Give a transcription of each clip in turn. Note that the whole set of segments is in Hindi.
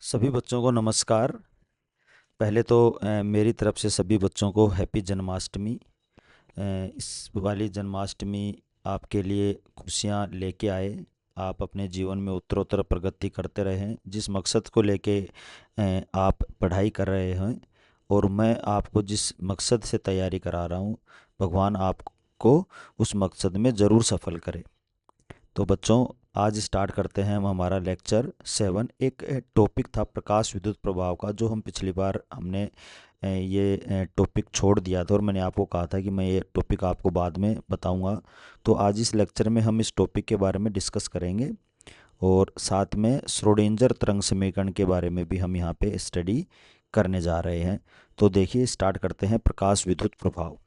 सभी बच्चों को नमस्कार। पहले तो मेरी तरफ से सभी बच्चों को हैप्पी जन्माष्टमी। इस वाली जन्माष्टमी आपके लिए खुशियाँ लेके आए। आप अपने जीवन में उत्तरोत्तर प्रगति करते रहें, जिस मकसद को लेके आप पढ़ाई कर रहे हैं और मैं आपको जिस मकसद से तैयारी करा रहा हूँ, भगवान आपको उस मकसद में ज़रूर सफल करे। तो बच्चों, आज स्टार्ट करते हैं हम हमारा लेक्चर 7। एक टॉपिक था प्रकाश विद्युत प्रभाव का, जो हम पिछली बार हमने ये टॉपिक छोड़ दिया था और मैंने आपको कहा था कि मैं ये टॉपिक आपको बाद में बताऊंगा। तो आज इस लेक्चर में हम इस टॉपिक के बारे में डिस्कस करेंगे और साथ में श्रोडिंगर तरंग समीकरण के बारे में भी हम यहाँ पे स्टडी करने जा रहे हैं। तो देखिए, स्टार्ट करते हैं प्रकाश विद्युत प्रभाव।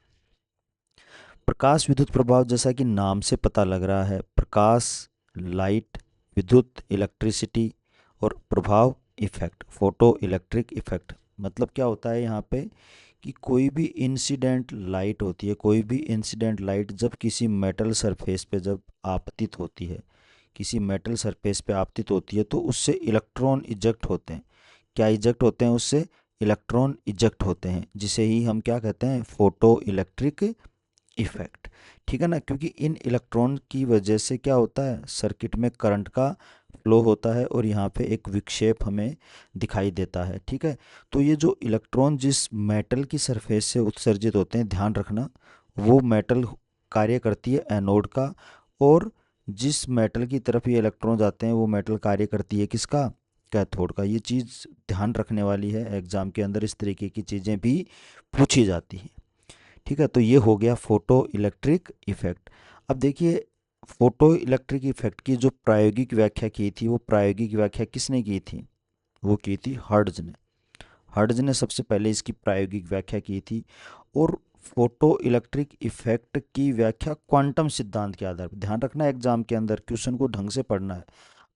प्रकाश विद्युत प्रभाव, जैसा कि नाम से पता लग रहा है, प्रकाश लाइट, विद्युत इलेक्ट्रिसिटी और प्रभाव इफेक्ट फोटो इलेक्ट्रिक इफेक्ट। मतलब क्या होता है यहाँ पे कि कोई भी इंसिडेंट लाइट होती है, कोई भी इंसिडेंट लाइट जब किसी मेटल सरफेस पे जब आपतित होती है, किसी मेटल सरफेस पे आपतित होती है, तो उससे इलेक्ट्रॉन इजेक्ट होते हैं। क्या इजेक्ट होते हैं? उससे इलेक्ट्रॉन इजेक्ट होते हैं, जिसे ही हम क्या कहते हैं? Photo electric effect. ठीक है ना? क्योंकि इन इलेक्ट्रॉन की वजह से क्या होता है, सर्किट में करंट का फ्लो होता है और यहाँ पे एक विक्षेप हमें दिखाई देता है। ठीक है, तो ये जो इलेक्ट्रॉन जिस मेटल की सरफेस से उत्सर्जित होते हैं, ध्यान रखना, वो मेटल कार्य करती है एनोड का, और जिस मेटल की तरफ ये इलेक्ट्रॉन जाते हैं वो मेटल कार्य करती है किसका? कैथोड का। ये चीज़ ध्यान रखने वाली है, एग्जाम के अंदर इस तरीके की चीज़ें भी पूछी जाती हैं। ठीक है, तो ये हो गया फोटो इलेक्ट्रिक इफेक्ट। अब देखिए, फोटो इलेक्ट्रिक इफेक्ट की जो प्रायोगिक व्याख्या की थी, वो प्रायोगिक व्याख्या किसने की थी? वो की थी हर्ट्ज ने। हर्ट्ज ने सबसे पहले इसकी प्रायोगिक व्याख्या की थी। और फोटो इलेक्ट्रिक इफेक्ट की व्याख्या क्वांटम सिद्धांत के आधार पर। ध्यान रखना, एग्जाम के अंदर क्वेश्चन को ढंग से पढ़ना है।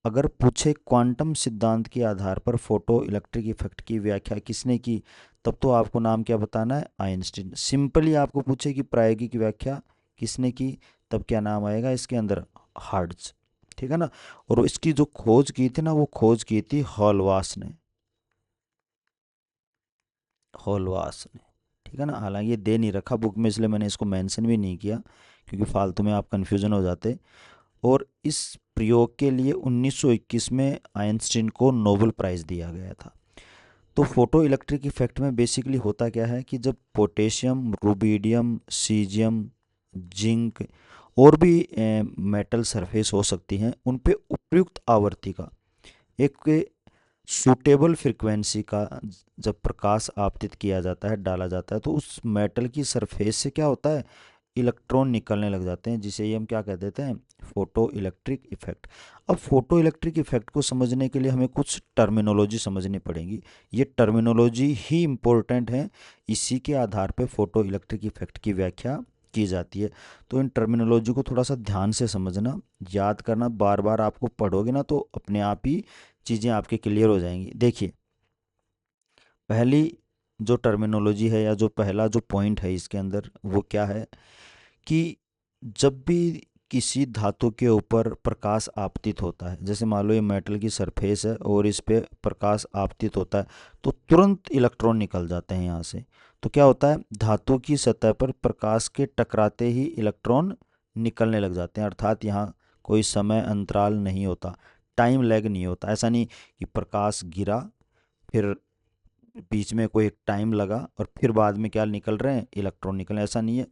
अगर पूछे क्वांटम सिद्धांत के आधार पर फोटो इलेक्ट्रिक इफेक्ट की व्याख्या किसने की, तब तो आपको नाम क्या बताना है? आइंस्टीन। सिंपली आपको पूछे कि प्रायोगिक व्याख्या किसने की, तब क्या नाम आएगा इसके अंदर? हर्ट्ज। ठीक है ना? और इसकी जो खोज की थी ना, वो खोज की थी हॉलवास ने। हॉलवास ने। ठीक है ना? हालांकि ये दे नहीं रखा बुक में, इसलिए मैंने इसको मेंशन भी नहीं किया, क्योंकि फालतू में आप कंफ्यूजन हो जाते। और इस प्रयोग के लिए 1921 में आइंस्टीन को नोबेल प्राइज़ दिया गया था। तो फोटो इलेक्ट्रिक इफेक्ट में बेसिकली होता क्या है कि जब पोटेशियम, रुबिडियम, सीजियम, जिंक और भी मेटल सरफेस हो सकती हैं, उन पे उपयुक्त आवर्ती का, एक सूटेबल फ्रिक्वेंसी का जब प्रकाश आपतित किया जाता है, डाला जाता है, तो उस मेटल की सरफेस से क्या होता है? इलेक्ट्रॉन निकलने लग जाते हैं, जिसे ही हम क्या कह देते हैं? Photo electric effect. अब फोटो इलेक्ट्रिक इफेक्ट को समझने के लिए हमें कुछ टर्मिनोलॉजी समझनी पड़ेगी। ये टर्मिनोलॉजी ही इम्पोर्टेंट है, इसी के आधार पे फोटो इलेक्ट्रिक इफेक्ट की व्याख्या की जाती है। तो इन टर्मिनोलॉजी को थोड़ा सा ध्यान से समझना, याद करना। बार बार आपको पढ़ोगे ना, तो अपने आप ही चीज़ें आपके क्लियर हो जाएंगी। देखिए, पहली जो टर्मिनोलॉजी है, या जो पहला जो पॉइंट है इसके अंदर, वो क्या है कि जब भी किसी धातु के ऊपर प्रकाश आपतित होता है, जैसे मान लो ये मेटल की सरफेस है और इस पे प्रकाश आपतित होता है, तो तुरंत इलेक्ट्रॉन निकल जाते हैं यहाँ से। तो क्या होता है? धातु की सतह पर प्रकाश के टकराते ही इलेक्ट्रॉन निकलने लग जाते हैं। अर्थात यहाँ कोई समय अंतराल नहीं होता, टाइम लैग नहीं होता। ऐसा नहीं कि प्रकाश गिरा, फिर बीच में कोई टाइम लगा और फिर बाद में क्या निकल रहे हैं? इलेक्ट्रॉन निकल रहे हैं। ऐसा नहीं है,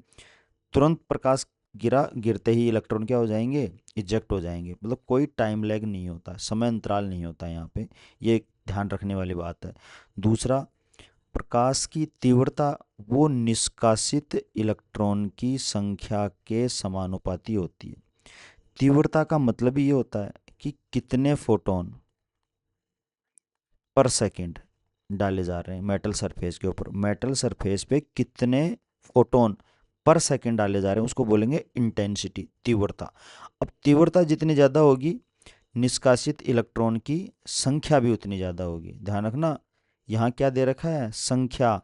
तुरंत प्रकाश गिरा, गिरते ही इलेक्ट्रॉन क्या हो जाएंगे? इजेक्ट हो जाएंगे। मतलब कोई टाइम लैग नहीं होता, समय अंतराल नहीं होता यहाँ पे। ये एक ध्यान रखने वाली बात है। दूसरा, प्रकाश की तीव्रता वो निष्कासित इलेक्ट्रॉन की संख्या के समानुपाती होती है। तीव्रता का मतलब ये होता है कि कितने फोटोन पर सेकंड डाले जा रहे हैं मेटल सरफेस के ऊपर। मेटल सरफेस पे कितने फोटोन पर सेकंड डाले जा रहे हैं, उसको बोलेंगे इंटेंसिटी, तीव्रता। अब तीव्रता जितनी ज़्यादा होगी, निष्कासित इलेक्ट्रॉन की संख्या भी उतनी ज़्यादा होगी। ध्यान रखना, यहाँ क्या दे रखा है? संख्या,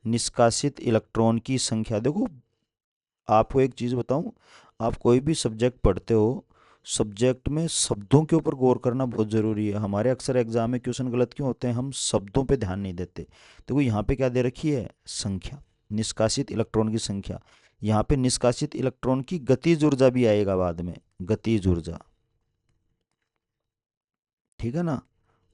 निष्कासित इलेक्ट्रॉन की संख्या। देखो, आपको एक चीज़ बताऊं, आप कोई भी सब्जेक्ट पढ़ते हो, सब्जेक्ट में शब्दों के ऊपर गौर करना बहुत ज़रूरी है। हमारे अक्सर एग्जाम में क्वेश्चन गलत क्यों होते हैं, हम शब्दों पे ध्यान नहीं देते। देखो यहाँ पे क्या दे रखी है, संख्या, निष्कासित इलेक्ट्रॉन की संख्या। यहाँ पे निष्कासित इलेक्ट्रॉन की गतिज ऊर्जा भी आएगा बाद में, गतिज ऊर्जा, ठीक है ना।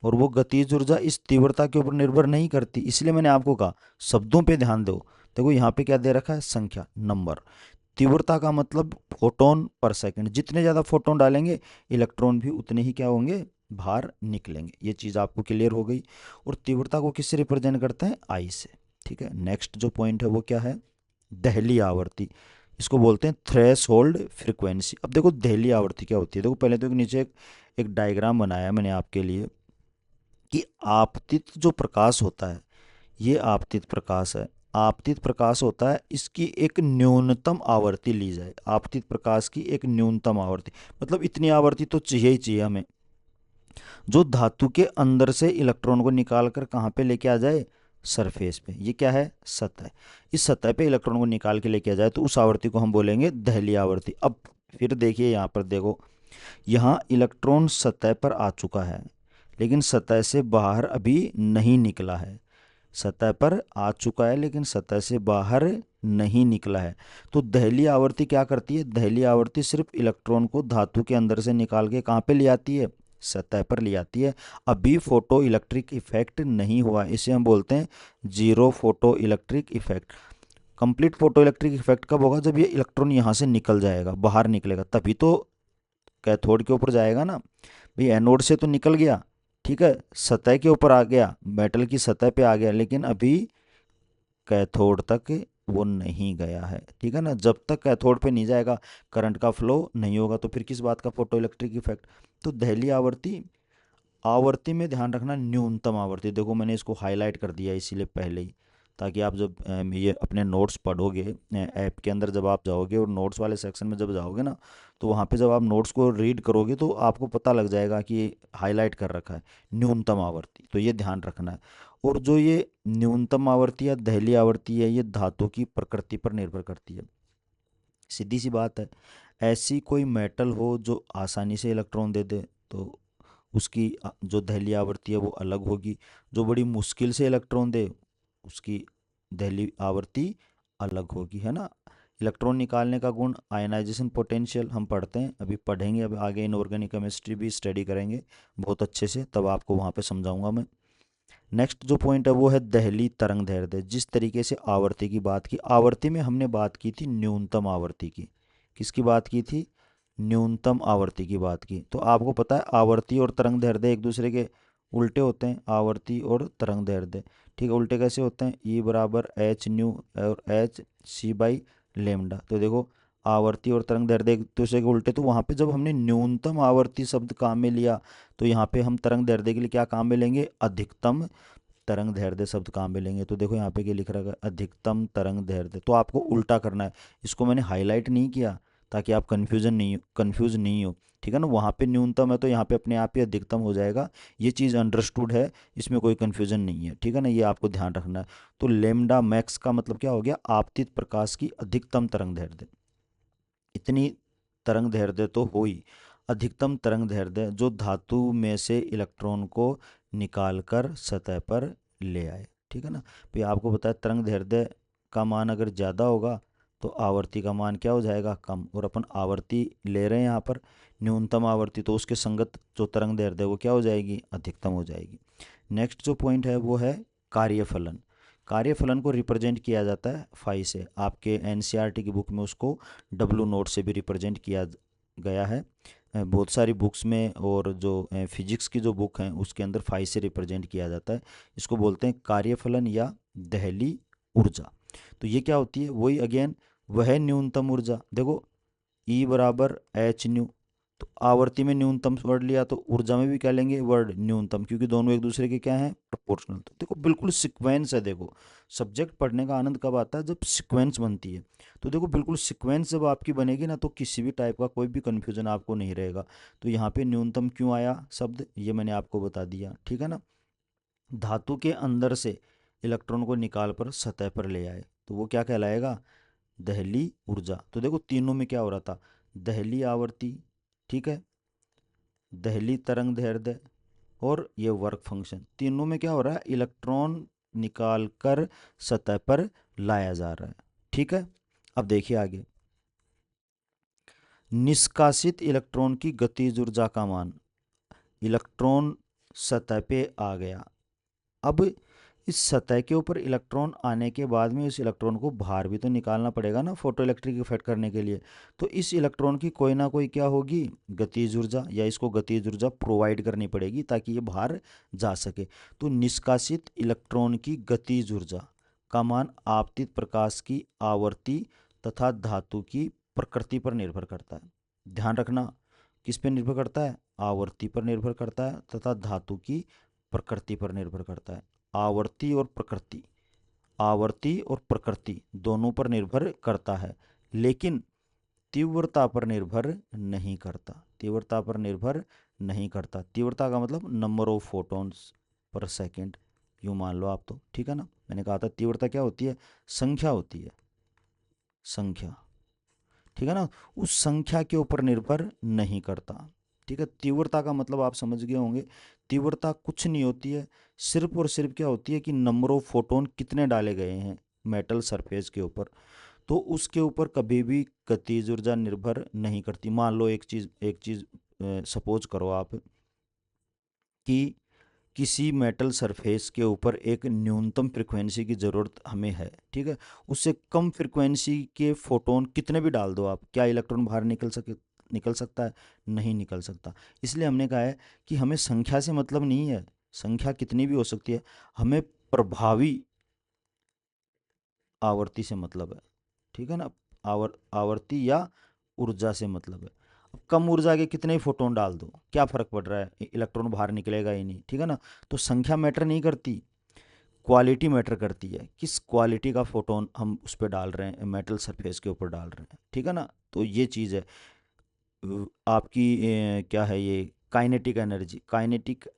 और वो गतिज ऊर्जा इस तीव्रता के ऊपर निर्भर नहीं करती, इसलिए मैंने आपको कहा शब्दों पे ध्यान दो। देखो यहाँ पे क्या दे रखा है, संख्या, नंबर। तीव्रता का मतलब फोटोन पर सेकंड, जितने ज़्यादा फोटोन डालेंगे इलेक्ट्रॉन भी उतने ही क्या होंगे, बाहर निकलेंगे। ये चीज़ आपको क्लियर हो गई। और तीव्रता को किससे रिप्रेजेंट करते हैं, आई से। ठीक है, नेक्स्ट जो पॉइंट है वो क्या है, दहली आवर्ती। इसको बोलते हैं थ्रेश होल्ड फ्रिक्वेंसी। अब देखो दहली आवर्ती क्या होती है, देखो पहले तो नीचे एक डायग्राम बनाया है मैंने आपके लिए कि आपतित जो प्रकाश होता है, ये आपतित प्रकाश है। आपतित प्रकाश होता है, इसकी एक न्यूनतम आवर्ती ली जाए। आपतित प्रकाश की एक न्यूनतम आवर्ती मतलब इतनी आवर्ती तो चाहिए ही चाहिए हमें, जो धातु के अंदर से इलेक्ट्रॉन को निकाल कर कहाँ पे लेके आ जाए, सरफेस पे। ये क्या है, सतह। इस सतह पे इलेक्ट्रॉन को निकाल के लेके आ जाए तो उस आवर्ती को हम बोलेंगे दहली आवर्ती। अब फिर देखिए यहाँ पर, देखो यहाँ इलेक्ट्रॉन सतह पर आ चुका है, लेकिन सतह से बाहर अभी नहीं निकला है। सतह पर आ चुका है लेकिन सतह से बाहर नहीं निकला है। तो दहली आवर्ती क्या करती है, दहली आवर्ती सिर्फ इलेक्ट्रॉन को धातु के अंदर से निकाल के कहाँ पे ले आती है, सतह पर ले आती है। अभी फोटो इलेक्ट्रिक इफेक्ट नहीं हुआ, इसे हम बोलते हैं zero photo electric effect. Complete photo electric effect कब होगा, जब ये इलेक्ट्रॉन यहाँ से निकल जाएगा, बाहर निकलेगा, तभी तो कैथोड के ऊपर जाएगा ना। भाई एनोड से तो निकल गया, ठीक है, सतह के ऊपर आ गया, मेटल की सतह पे आ गया, लेकिन अभी कैथोड तक वो नहीं गया है। ठीक है ना, जब तक कैथोड पे नहीं जाएगा करंट का फ्लो नहीं होगा, तो फिर किस बात का फोटो इलेक्ट्रिक इफेक्ट। तो दहली आवर्ती, आवर्ती में ध्यान रखना न्यूनतम आवर्ती। देखो मैंने इसको हाईलाइट कर दिया इसीलिए पहले ही, ताकि आप जब ये अपने नोट्स पढ़ोगे ऐप के अंदर, जब आप जाओगे और नोट्स वाले सेक्शन में जब जाओगे ना, तो वहाँ पे जब आप नोट्स को रीड करोगे तो आपको पता लग जाएगा कि हाईलाइट कर रखा है न्यूनतम आवर्ती, तो ये ध्यान रखना है। और जो ये न्यूनतम आवर्ती या दहली आवर्ती है, ये धातु की प्रकृति पर निर्भर करती है। सीधी सी बात है, ऐसी कोई मेटल हो जो आसानी से इलेक्ट्रॉन दे दे तो उसकी जो दहली आवर्ती है वो अलग होगी। जो बड़ी मुश्किल से इलेक्ट्रॉन दे उसकी दहली आवर्ती अलग होगी, है ना। इलेक्ट्रॉन निकालने का गुण, आयनाइजेशन पोटेंशियल हम पढ़ते हैं, अभी पढ़ेंगे, अब आगे इनऑर्गेनिक केमिस्ट्री भी स्टडी करेंगे बहुत अच्छे से, तब आपको वहाँ पे समझाऊंगा मैं। नेक्स्ट जो पॉइंट है वो है दहली तरंग दैर्ध्य। जिस तरीके से आवर्ती की बात की, आवर्ती में हमने बात की थी न्यूनतम आवर्ती की। किसकी बात की थी, न्यूनतम आवर्ती की बात की। तो आपको पता है आवर्ती और तरंग दैर्ध्य एक दूसरे के उल्टे होते हैं, आवर्ती और तरंग दैर्ध्य। ठीक है, उल्टे कैसे होते हैं, ई बराबर एच न्यू और एच सी बाई लेमडा। तो देखो आवर्ती और तरंग दैर्ध्य एक दूसरे के उल्टे, तो वहाँ पे जब हमने न्यूनतम आवर्ती शब्द काम में लिया, तो यहाँ पे हम तरंग दैर्ध्य के लिए क्या काम में लेंगे, अधिकतम तरंग दैर्ध्य शब्द काम में लेंगे। तो देखो यहाँ पे क्या लिख रहा है, अधिकतम तरंग दैर्ध्य। तो आपको उल्टा करना है, इसको मैंने हाईलाइट नहीं किया ताकि आप कंफ्यूज नहीं हो। ठीक है ना, वहाँ पे न्यूनतम है तो यहाँ पे अपने आप ही अधिकतम हो जाएगा। ये चीज़ अंडरस्टूड है, इसमें कोई कन्फ्यूजन नहीं है। ठीक है ना, ये आपको ध्यान रखना है। तो लेमडा मैक्स का मतलब क्या हो गया, आपतित प्रकाश की अधिकतम तरंग दैर्ध्य। इतनी तरंग दैर्ध्य तो हुई। अधिकतम तरंग दैर्ध्य जो धातु में से इलेक्ट्रॉन को निकालकर सतह पर ले आए। ठीक है ना, फिर आपको बताया तरंग दैर्ध्य का मान अगर ज़्यादा होगा तो आवर्ती का मान क्या हो जाएगा, कम। और अपन आवर्ती ले रहे हैं यहाँ पर न्यूनतम आवर्ती, तो उसके संगत जो तरंग दैर्ध्य वो क्या हो जाएगी, अधिकतम हो जाएगी। नेक्स्ट जो पॉइंट है वो है कार्यफलन। कार्यफलन को रिप्रेजेंट किया जाता है फाई से। आपके एनसीईआरटी की बुक में उसको डब्लू नोट से भी रिप्रेजेंट किया गया है बहुत सारी बुक्स में, और जो फिजिक्स की जो बुक हैं उसके अंदर फाई से रिप्रेजेंट किया जाता है। इसको बोलते हैं कार्यफलन या दहली ऊर्जा। तो ये क्या होती है, वही अगेन वह न्यूनतम ऊर्जा। देखो ई बराबर एच न्यू, तो आवर्ती में न्यूनतम वर्ड लिया तो ऊर्जा में भी क्या लेंगे, वर्ड न्यूनतम, क्योंकि दोनों एक दूसरे के क्या हैं, प्रोपोर्शनल। तो देखो बिल्कुल सीक्वेंस है। देखो सब्जेक्ट पढ़ने का आनंद कब आता है, जब सीक्वेंस बनती है। तो देखो बिल्कुल सीक्वेंस जब आपकी बनेगी ना, तो किसी भी टाइप का कोई भी कन्फ्यूजन आपको नहीं रहेगा। तो यहाँ पे न्यूनतम क्यों आया शब्द, ये मैंने आपको बता दिया। ठीक है ना, धातु के अंदर से इलेक्ट्रॉन को निकाल कर सतह पर ले आए तो वो क्या कहलाएगा, दहली ऊर्जा। तो देखो तीनों में क्या हो रहा था, दहली आवर्ती, ठीक है, दहली तरंग दैर्ध्य और ये वर्क फंक्शन, तीनों में क्या हो रहा है, इलेक्ट्रॉन निकाल कर सतह पर लाया जा रहा है। ठीक है, अब देखिए आगे, निष्कासित इलेक्ट्रॉन की गतिज ऊर्जा का मान, इलेक्ट्रॉन सतह पे आ गया, अब इस सतह के ऊपर इलेक्ट्रॉन आने के बाद में इस इलेक्ट्रॉन को बाहर भी तो निकालना पड़ेगा ना फोटो इलेक्ट्रिक इफेक्ट करने के लिए। तो इस इलेक्ट्रॉन की कोई ना कोई क्या होगी, गतिज ऊर्जा, या इसको गतिज ऊर्जा प्रोवाइड करनी पड़ेगी ताकि ये बाहर जा सके। तो निष्कासित इलेक्ट्रॉन की गतिज ऊर्जा का मान आपतित प्रकाश की आवर्ती तथा धातु की प्रकृति पर निर्भर करता है। ध्यान रखना, किस पर निर्भर करता है, आवर्ती पर निर्भर करता है तथा धातु की प्रकृति पर निर्भर करता है। आवर्ती और प्रकृति, आवर्ती और प्रकृति दोनों पर निर्भर करता है, लेकिन तीव्रता पर निर्भर नहीं करता। तीव्रता पर निर्भर नहीं करता, तीव्रता का मतलब number of photons per second, यूं मान लो आप तो, ठीक है ना। मैंने कहा था तीव्रता क्या होती है, संख्या होती है, संख्या, ठीक है ना, उस संख्या के ऊपर निर्भर नहीं करता। ठीक है, तीव्रता का मतलब आप समझ गए होंगे, तीव्रता कुछ नहीं होती है, सिर्फ और सिर्फ क्या होती है कि नंबर ऑफ फोटोन कितने डाले गए हैं मेटल सरफेस के ऊपर, तो उसके ऊपर कभी भी गतिज ऊर्जा निर्भर नहीं करती। मान लो एक चीज सपोज करो आप कि किसी मेटल सरफेस के ऊपर एक न्यूनतम फ्रिक्वेंसी की ज़रूरत हमें है, ठीक है, उससे कम फ्रिक्वेंसी के फोटोन कितने भी डाल दो आप, क्या इलेक्ट्रॉन बाहर निकल सकता है, नहीं निकल सकता। इसलिए हमने कहा है कि हमें संख्या से मतलब नहीं है, संख्या कितनी भी हो सकती है, हमें प्रभावी आवर्ती से मतलब है, ठीक है ना, आवर्ती या ऊर्जा से मतलब है। अब कम ऊर्जा के कितने ही फोटोन डाल दो, क्या फर्क पड़ रहा है, इलेक्ट्रॉन बाहर निकलेगा ही नहीं, ठीक है ना। तो संख्या मैटर नहीं करती, क्वालिटी मैटर करती है, किस क्वालिटी का फोटोन हम उस पर डाल रहे हैं, मेटल सरफेस के ऊपर डाल रहे हैं, ठीक है ना। तो ये चीज़ है। आपकी क्या है ये, काइनेटिक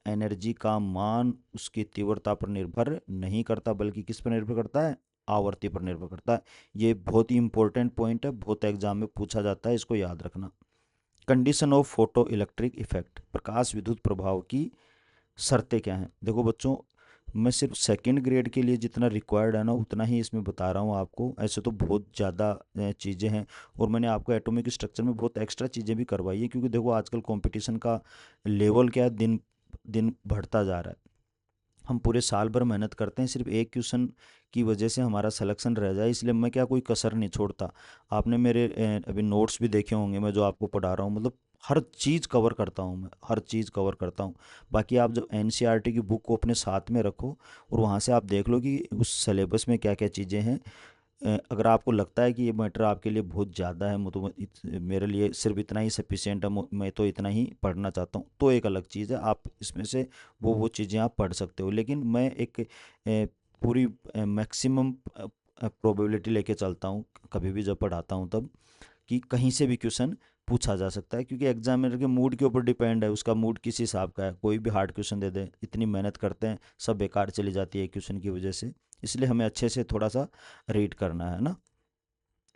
एनर्जी का मान उसकी तीव्रता पर निर्भर नहीं करता, बल्कि किस पर निर्भर करता है, आवर्ती पर निर्भर करता है। ये बहुत ही इंपॉर्टेंट पॉइंट है, बहुत एग्जाम में पूछा जाता है, इसको याद रखना। Condition of photo electric effect, प्रकाश विद्युत प्रभाव की शर्तें क्या हैं। देखो बच्चों, मैं सिर्फ सेकंड ग्रेड के लिए जितना रिक्वायर्ड है ना उतना ही इसमें बता रहा हूँ आपको, ऐसे तो बहुत ज़्यादा चीज़ें हैं, और मैंने आपको एटॉमिक स्ट्रक्चर में बहुत एक्स्ट्रा चीज़ें भी करवाई है, क्योंकि देखो आजकल कंपटीशन का लेवल क्या है, दिन दिन बढ़ता जा रहा है। हम पूरे साल भर मेहनत करते हैं, सिर्फ एक क्वेश्चन की वजह से हमारा सिलेक्शन रह जाए, इसलिए मैं क्या कोई कसर नहीं छोड़ता। आपने मेरे अभी नोट्स भी देखे होंगे, मैं जो आपको पढ़ा रहा हूँ, मतलब हर चीज़ कवर करता हूँ, मैं हर चीज़ कवर करता हूँ। बाकी आप जब एनसीईआरटी की बुक को अपने साथ में रखो और वहाँ से आप देख लो कि उस सिलेबस में क्या क्या चीज़ें हैं। अगर आपको लगता है कि ये मैटर आपके लिए बहुत ज़्यादा है, तो मेरे लिए सिर्फ इतना ही सफिशिएंट है, मैं तो इतना ही पढ़ना चाहता हूँ, तो एक अलग चीज़ है, आप इसमें से वो चीज़ें आप पढ़ सकते हो। लेकिन मैं एक पूरी मैक्सिमम प्रोबेबिलिटी लेके चलता हूँ कभी भी जब पढ़ाता हूँ तब, कि कहीं से भी क्वेश्चन पूछा जा सकता है, क्योंकि एग्जामिनर के मूड के ऊपर डिपेंड है, उसका मूड किस हिसाब का है, कोई भी हार्ड क्वेश्चन दे दे, इतनी मेहनत करते हैं सब बेकार चली जाती है क्वेश्चन की वजह से। इसलिए हमें अच्छे से थोड़ा सा रीड करना है ना।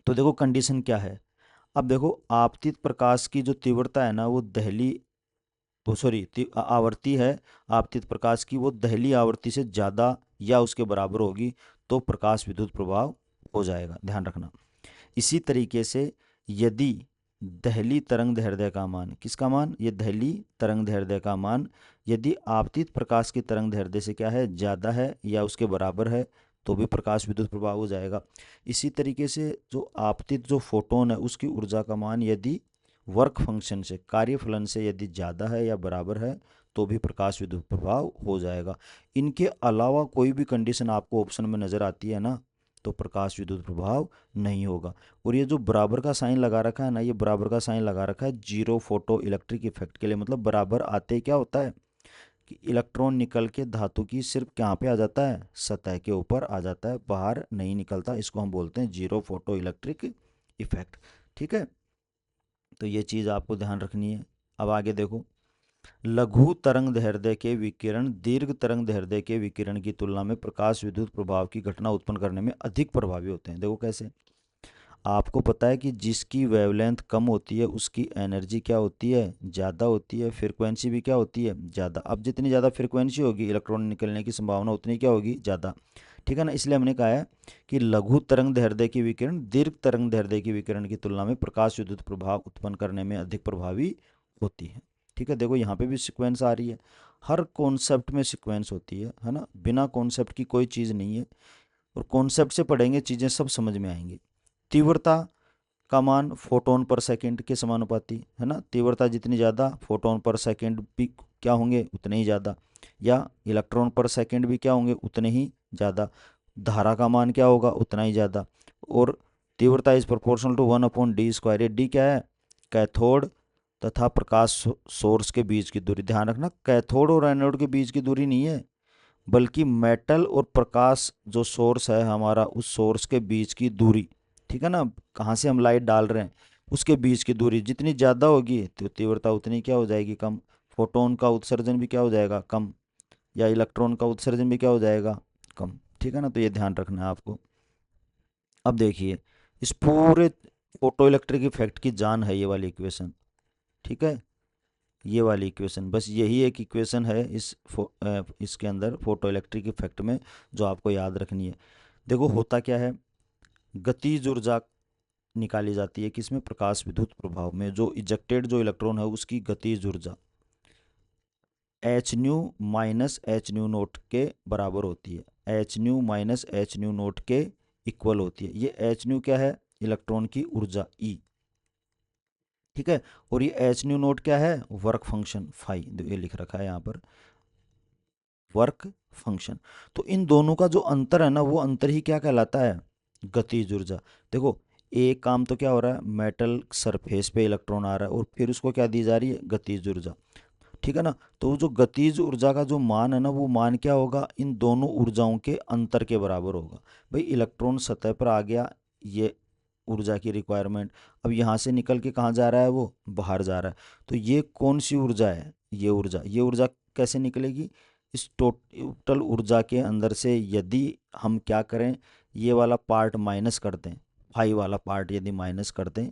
तो देखो कंडीशन क्या है, अब देखो आपतित प्रकाश की जो तीव्रता है ना वो दहली, वो सॉरी आवर्ती है, आपतित प्रकाश की वो दहली आवर्ती से ज़्यादा या उसके बराबर होगी तो प्रकाश विद्युत प्रभाव हो जाएगा, ध्यान रखना। इसी तरीके से यदि दहली तरंग दैर्ध्य का मान, किसका मान, ये दहली तरंग दैर्ध्य का मान यदि आपतित प्रकाश की तरंग दैर्ध्य से क्या है, ज़्यादा है या उसके बराबर है, तो भी प्रकाश विद्युत प्रभाव हो जाएगा। इसी तरीके से जो आपतित जो फोटोन है उसकी ऊर्जा का मान यदि वर्क फंक्शन से, कार्यफलन से यदि ज़्यादा है या बराबर है, तो भी प्रकाश विद्युत प्रभाव हो जाएगा। इनके अलावा कोई भी कंडीशन आपको ऑप्शन में नज़र आती है ना, तो प्रकाश विद्युत प्रभाव नहीं होगा। और ये जो बराबर का साइन लगा रखा है ना, ये बराबर का साइन लगा रखा है जीरो फोटो इलेक्ट्रिक इफेक्ट के लिए, मतलब बराबर आते ही क्या होता है कि इलेक्ट्रॉन निकल के धातु की सिर्फ कहाँ पे आ जाता है, सतह के ऊपर आ जाता है, बाहर नहीं निकलता। इसको हम बोलते हैं जीरो फोटो इलेक्ट्रिक इफेक्ट, ठीक है। तो ये चीज़ आपको ध्यान रखनी है। अब आगे देखो, लघु तरंग दैर्ध्य के विकिरण दीर्घ तरंग दैर्ध्य के विकिरण की तुलना में प्रकाश विद्युत प्रभाव की घटना उत्पन्न करने में अधिक प्रभावी होते हैं। देखो कैसे, आपको पता है कि जिसकी वेवलेंथ कम होती है उसकी एनर्जी क्या होती है, ज़्यादा होती है, फ्रीक्वेंसी भी क्या होती है, ज़्यादा। अब जितनी ज़्यादा फ्रीक्वेंसी होगी इलेक्ट्रॉन निकलने की संभावना उतनी क्या होगी, ज़्यादा। ठीक है ना, इसलिए हमने कहा है कि लघु तरंग दैर्ध्य की विकिरण दीर्घ तरंग दैर्ध्य की विकिरण की तुलना में प्रकाश विद्युत प्रभाव उत्पन्न करने में अधिक प्रभावी होती है। ठीक है, देखो यहाँ पे भी सीक्वेंस आ रही है, हर कॉन्सेप्ट में सीक्वेंस होती है ना, बिना कॉन्सेप्ट की कोई चीज़ नहीं है, और कॉन्सेप्ट से पढ़ेंगे चीज़ें सब समझ में आएंगी। तीव्रता का मान फोटोन पर सेकंड के समानुपाती है ना, तीव्रता जितनी ज़्यादा फोटोन पर सेकंड भी क्या होंगे, उतने ही ज़्यादा, या इलेक्ट्रॉन पर सेकंड भी क्या होंगे, उतने ही ज़्यादा। धारा का मान क्या होगा, उतना ही ज़्यादा। और तीव्रता इज प्रोपोर्शनल टू 1/d²। ये डी क्या है, कैथोड तथा प्रकाश सोर्स के बीच की दूरी। ध्यान रखना, कैथोड और एनोड के बीच की दूरी नहीं है, बल्कि मेटल और प्रकाश जो सोर्स है हमारा, उस सोर्स के बीच की दूरी। ठीक है ना, कहाँ से हम लाइट डाल रहे हैं उसके बीच की दूरी जितनी ज़्यादा होगी तो तीव्रता उतनी क्या हो जाएगी, कम। फोटोन का उत्सर्जन भी क्या हो जाएगा, कम, या इलेक्ट्रॉन का उत्सर्जन भी क्या हो जाएगा, कम। ठीक है ना, तो ये ध्यान रखना है आपको। अब देखिए, इस पूरे फोटो इलेक्ट्रिक इफेक्ट की जान है ये वाली इक्वेशन। ठीक है, ये वाली इक्वेशन, बस यही एक इक्वेशन है इसके अंदर फोटो इलेक्ट्रिक इफेक्ट में जो आपको याद रखनी है। देखो होता क्या है, गतिज ऊर्जा निकाली जाती है किसमें, प्रकाश विद्युत प्रभाव में। जो इजेक्टेड जो इलेक्ट्रॉन है उसकी गतिज ऊर्जा H new minus H new note के बराबर होती है, H new minus H new note के इक्वल होती है। ये एच न्यू क्या है, इलेक्ट्रॉन की ऊर्जा ई। ठीक है, और ये एच न्यू नोट क्या है, वर्क फंक्शन फाई, ये लिख रखा है यहाँ पर, वर्क फंक्शन। तो इन दोनों का जो अंतर है ना, वो अंतर ही क्या कहलाता है, गतिज ऊर्जा। देखो एक काम तो क्या हो रहा है, मेटल सरफेस पे इलेक्ट्रॉन आ रहा है और फिर उसको क्या दी जा रही है, गतिज ऊर्जा। ठीक है ना, तो जो गतिज ऊर्जा का जो मान है ना, वो मान क्या होगा, इन दोनों ऊर्जाओं के अंतर के बराबर होगा। भाई इलेक्ट्रॉन सतह पर आ गया, ये ऊर्जा की रिक्वायरमेंट, अब यहाँ से निकल के कहाँ जा रहा है, वो बाहर जा रहा है। तो ये कौन सी ऊर्जा है, ये ऊर्जा कैसे निकलेगी, इस टोटल ऊर्जा के अंदर से यदि हम क्या करें, ये वाला पार्ट माइनस कर दें, फाई वाला पार्ट यदि माइनस कर दें,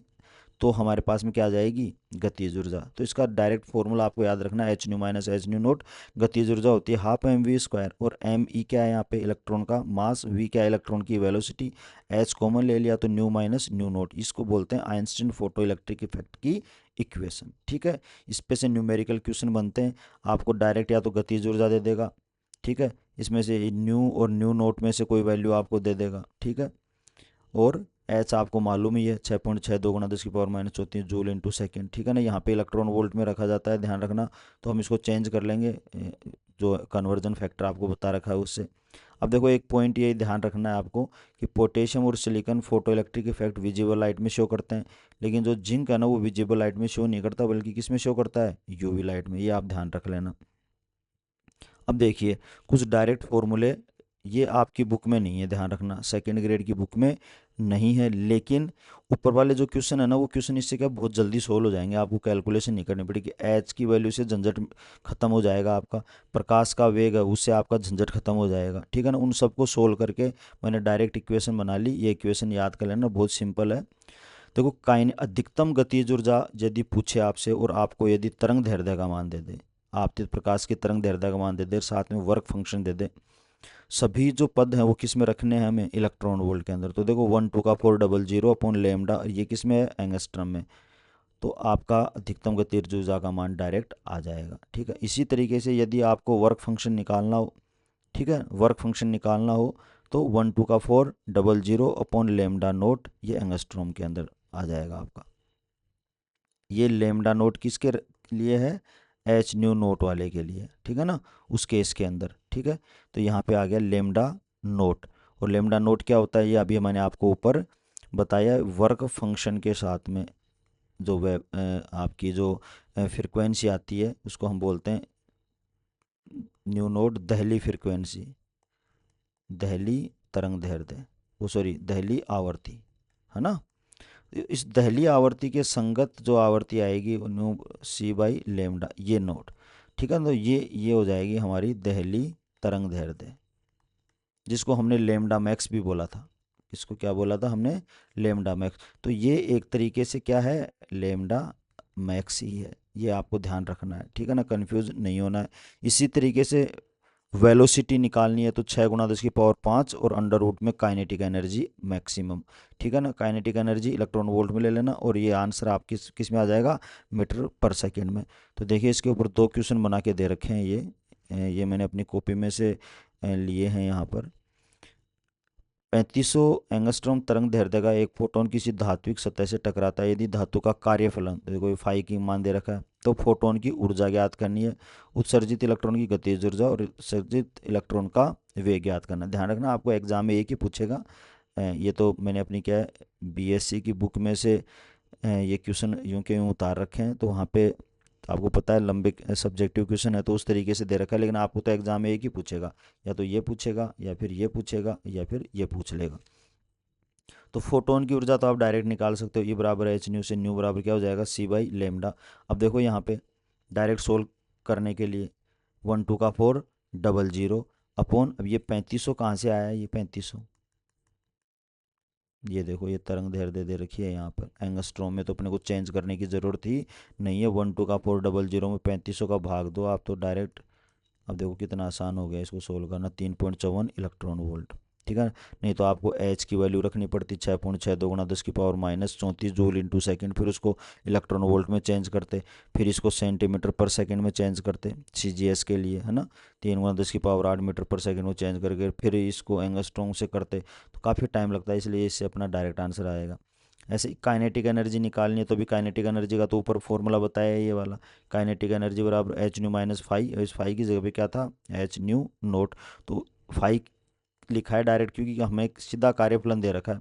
तो हमारे पास में क्या आ जाएगी, गतिज ऊर्जा। तो इसका डायरेक्ट फॉर्मूला आपको याद रखना है, H new minus H new note. गतिज ऊर्जा होती है हाफ एम वी स्क्वायर, और एम ई क्या है यहाँ पे, इलेक्ट्रॉन का मास, वी क्या है, इलेक्ट्रॉन की वेलोसिटी, एच कॉमन ले लिया तो न्यू माइनस न्यू नोट। इसको बोलते हैं आइंस्टीन फोटो इलेक्ट्रिक इफेक्ट की इक्वेशन। ठीक है, इस पे से न्यूमेरिकल क्वेश्चन बनते हैं, आपको डायरेक्ट या तो गतिज ऊर्जा दे देगा, ठीक है, इसमें से न्यू और न्यू नोट में से कोई वैल्यू आपको दे देगा। ठीक है, और एच आपको मालूम ही है, 6.62 गुणा 10⁻⁻34 जूल इंटू सेकेंड। ठीक है ना, यहाँ पे इलेक्ट्रॉन वोल्ट में रखा जाता है, ध्यान रखना। तो हम इसको चेंज कर लेंगे, जो कन्वर्जन फैक्टर आपको बता रखा है उससे। अब देखो एक पॉइंट ये ध्यान रखना है आपको कि पोटेशियम और silicon photo electric effect visible light में शो करते हैं, लेकिन जो जिंक है ना वो विजिबल लाइट में शो नहीं करता, बल्कि किस में शो करता है, यूवी लाइट में। ये आप ध्यान रख लेना। अब देखिए कुछ डायरेक्ट फॉर्मूले, ये आपकी बुक में नहीं है, ध्यान रखना, सेकंड ग्रेड की बुक में नहीं है, लेकिन ऊपर वाले जो क्वेश्चन है ना, वो क्वेश्चन इससे क्या बहुत जल्दी सोल्व हो जाएंगे, आपको कैलकुलेशन नहीं करनी पड़ेगी। एच की वैल्यू से झंझट खत्म हो जाएगा आपका, प्रकाश का वेग है उससे आपका झंझट खत्म हो जाएगा। ठीक है ना, उन सबको सोल्व करके मैंने डायरेक्ट इक्वेशन बना ली। ये इक्वेशन याद कर लेना, बहुत सिंपल है। देखो काइन अधिकतम गतिज ऊर्जा यदि पूछे आपसे, और आपको यदि तरंग दैर्ध्य का मान दे दे, आपतित प्रकाश की तरंग दैर्ध्य का मान दे दे, साथ में वर्क फंक्शन दे दे, सभी जो पद हैं वो किस में रखने हैं हमें, इलेक्ट्रॉन वोल्ट के अंदर। तो देखो 1/2 अपॉन लेमडा, ये किस में है, एंगस्ट्रम में। तो आपका अधिकतम गतिज ऊर्जा का मान डायरेक्ट आ जाएगा। ठीक है, इसी तरीके से यदि आपको वर्क फंक्शन निकालना हो, ठीक है, वर्क फंक्शन निकालना हो तो 1/2 अपॉन लेमडा नोट, ये एंगस्ट्रॉम के अंदर आ जाएगा आपका। ये लेमडा नोट किसके लिए है, एच न्यू नोट वाले के लिए। ठीक है ना, उस केस के अंदर। ठीक है, तो यहाँ पे आ गया लेमडा नोट। और लेमडा नोट क्या होता है, ये अभी मैंने आपको ऊपर बताया, वर्क फंक्शन के साथ में जो आपकी जो फ्रिक्वेंसी आती है उसको हम बोलते हैं new note, Delhi frequency, Delhi तरंग दैर्ध्य, वो सॉरी दहली आवर्ती, है ना। इस दहली आवर्ती के संगत जो आवर्ती आएगी न्यू सी बाई लेमडा, ये नोट। ठीक है, तो ये हो जाएगी हमारी दहली तरंग दैर्ध्य, जिसको हमने लेमडा मैक्स भी बोला था। इसको क्या बोला था हमने, लेमडा मैक्स। तो ये एक तरीके से क्या है, लेमडा मैक्स ही है, ये आपको ध्यान रखना है, ठीक है ना, कंफ्यूज नहीं होना है। इसी तरीके से वेलोसिटी निकालनी है तो 6 × 10⁵ और अंडर रूट में काइनेटिक एनर्जी मैक्सिमम, ठीक है ना, काइनेटिक एनर्जी इलेक्ट्रॉन वोल्ट में ले लेना, और ये आंसर आप किस में आ जाएगा, मीटर पर सेकेंड में। तो देखिए इसके ऊपर 2 क्वेश्चन बना के दे रखे हैं, ये मैंने अपनी कॉपी में से लिए हैं यहाँ पर। 3500 एंगस्ट्रॉम तरंग दैर्ध्य का एक फोटोन किसी धात्विक सतह से टकराता है, यदि धातु का कार्यफलन, कोई फाई की मान दे रखा है, तो फोटोन की ऊर्जा ज्ञात करनी है, उत्सर्जित इलेक्ट्रॉन की गतिज ऊर्जा और उत्सर्जित इलेक्ट्रॉन का वेग ज्ञात करना। ध्यान रखना आपको एग्जाम में एक ही पूछेगा। ये तो मैंने अपनी क्या है बीएससी की बुक में से ये क्वेश्चन यूं के यूं उतार रखे हैं, तो वहाँ पे आपको पता है लंबे सब्जेक्टिव क्वेश्चन है तो उस तरीके से दे रखा है, लेकिन आपको तो एग्जाम में एक ही पूछेगा, या तो ये पूछेगा या फिर ये पूछेगा या फिर ये पूछ लेगा। तो फोटोन की ऊर्जा तो आप डायरेक्ट निकाल सकते हो, ई बराबर एच न्यू से न्यू बराबर क्या हो जाएगा, सी बाई लेमडा। अब देखो यहाँ पे डायरेक्ट सोल्व करने के लिए 1 2 का 4 00 अपॉन, अब ये 3500 कहाँ से आया है, ये 3500, ये देखो ये तरंग दैर्ध्य दे रखी है यहाँ पर एंगस्ट्रॉम में, तो अपने को चेंज करने की ज़रूरत ही नहीं है। 1 2 का 4 00 में 3500 का भाग दो आप तो डायरेक्ट, अब देखो कितना आसान हो गया इसको सोल्व करना, 3.54 इलेक्ट्रॉन वोल्ट, ठीक है। नहीं तो आपको एच की वैल्यू रखनी पड़ती 6.62 × 10⁻³ जूल इंटू सेकेंड, फिर उसको इलेक्ट्रॉन वोल्ट में चेंज करते, फिर इसको सेंटीमीटर पर सेकेंड में चेंज करते सीजीएस के लिए, है ना, 3 × 10⁸ मीटर पर सेकेंड में चेंज करके फिर इसको एंगस्ट्रॉम से करते, तो काफ़ी टाइम लगता है, इसलिए इससे अपना डायरेक्ट आंसर आएगा। ऐसे ही काइनेटिक एनर्जी निकालनी है तो भी काइनेटिक एनर्जी का तो ऊपर फॉर्मूला बताया है ये वाला, काइनेटिक एनर्जी बराबर एच न्यू माइनस फाइव, इस फाइव की जगह पे क्या था, एच न्यू नोट, तो फाइव लिखा है डायरेक्ट क्योंकि हमें एक सीधा कार्यफलन दे रखा है,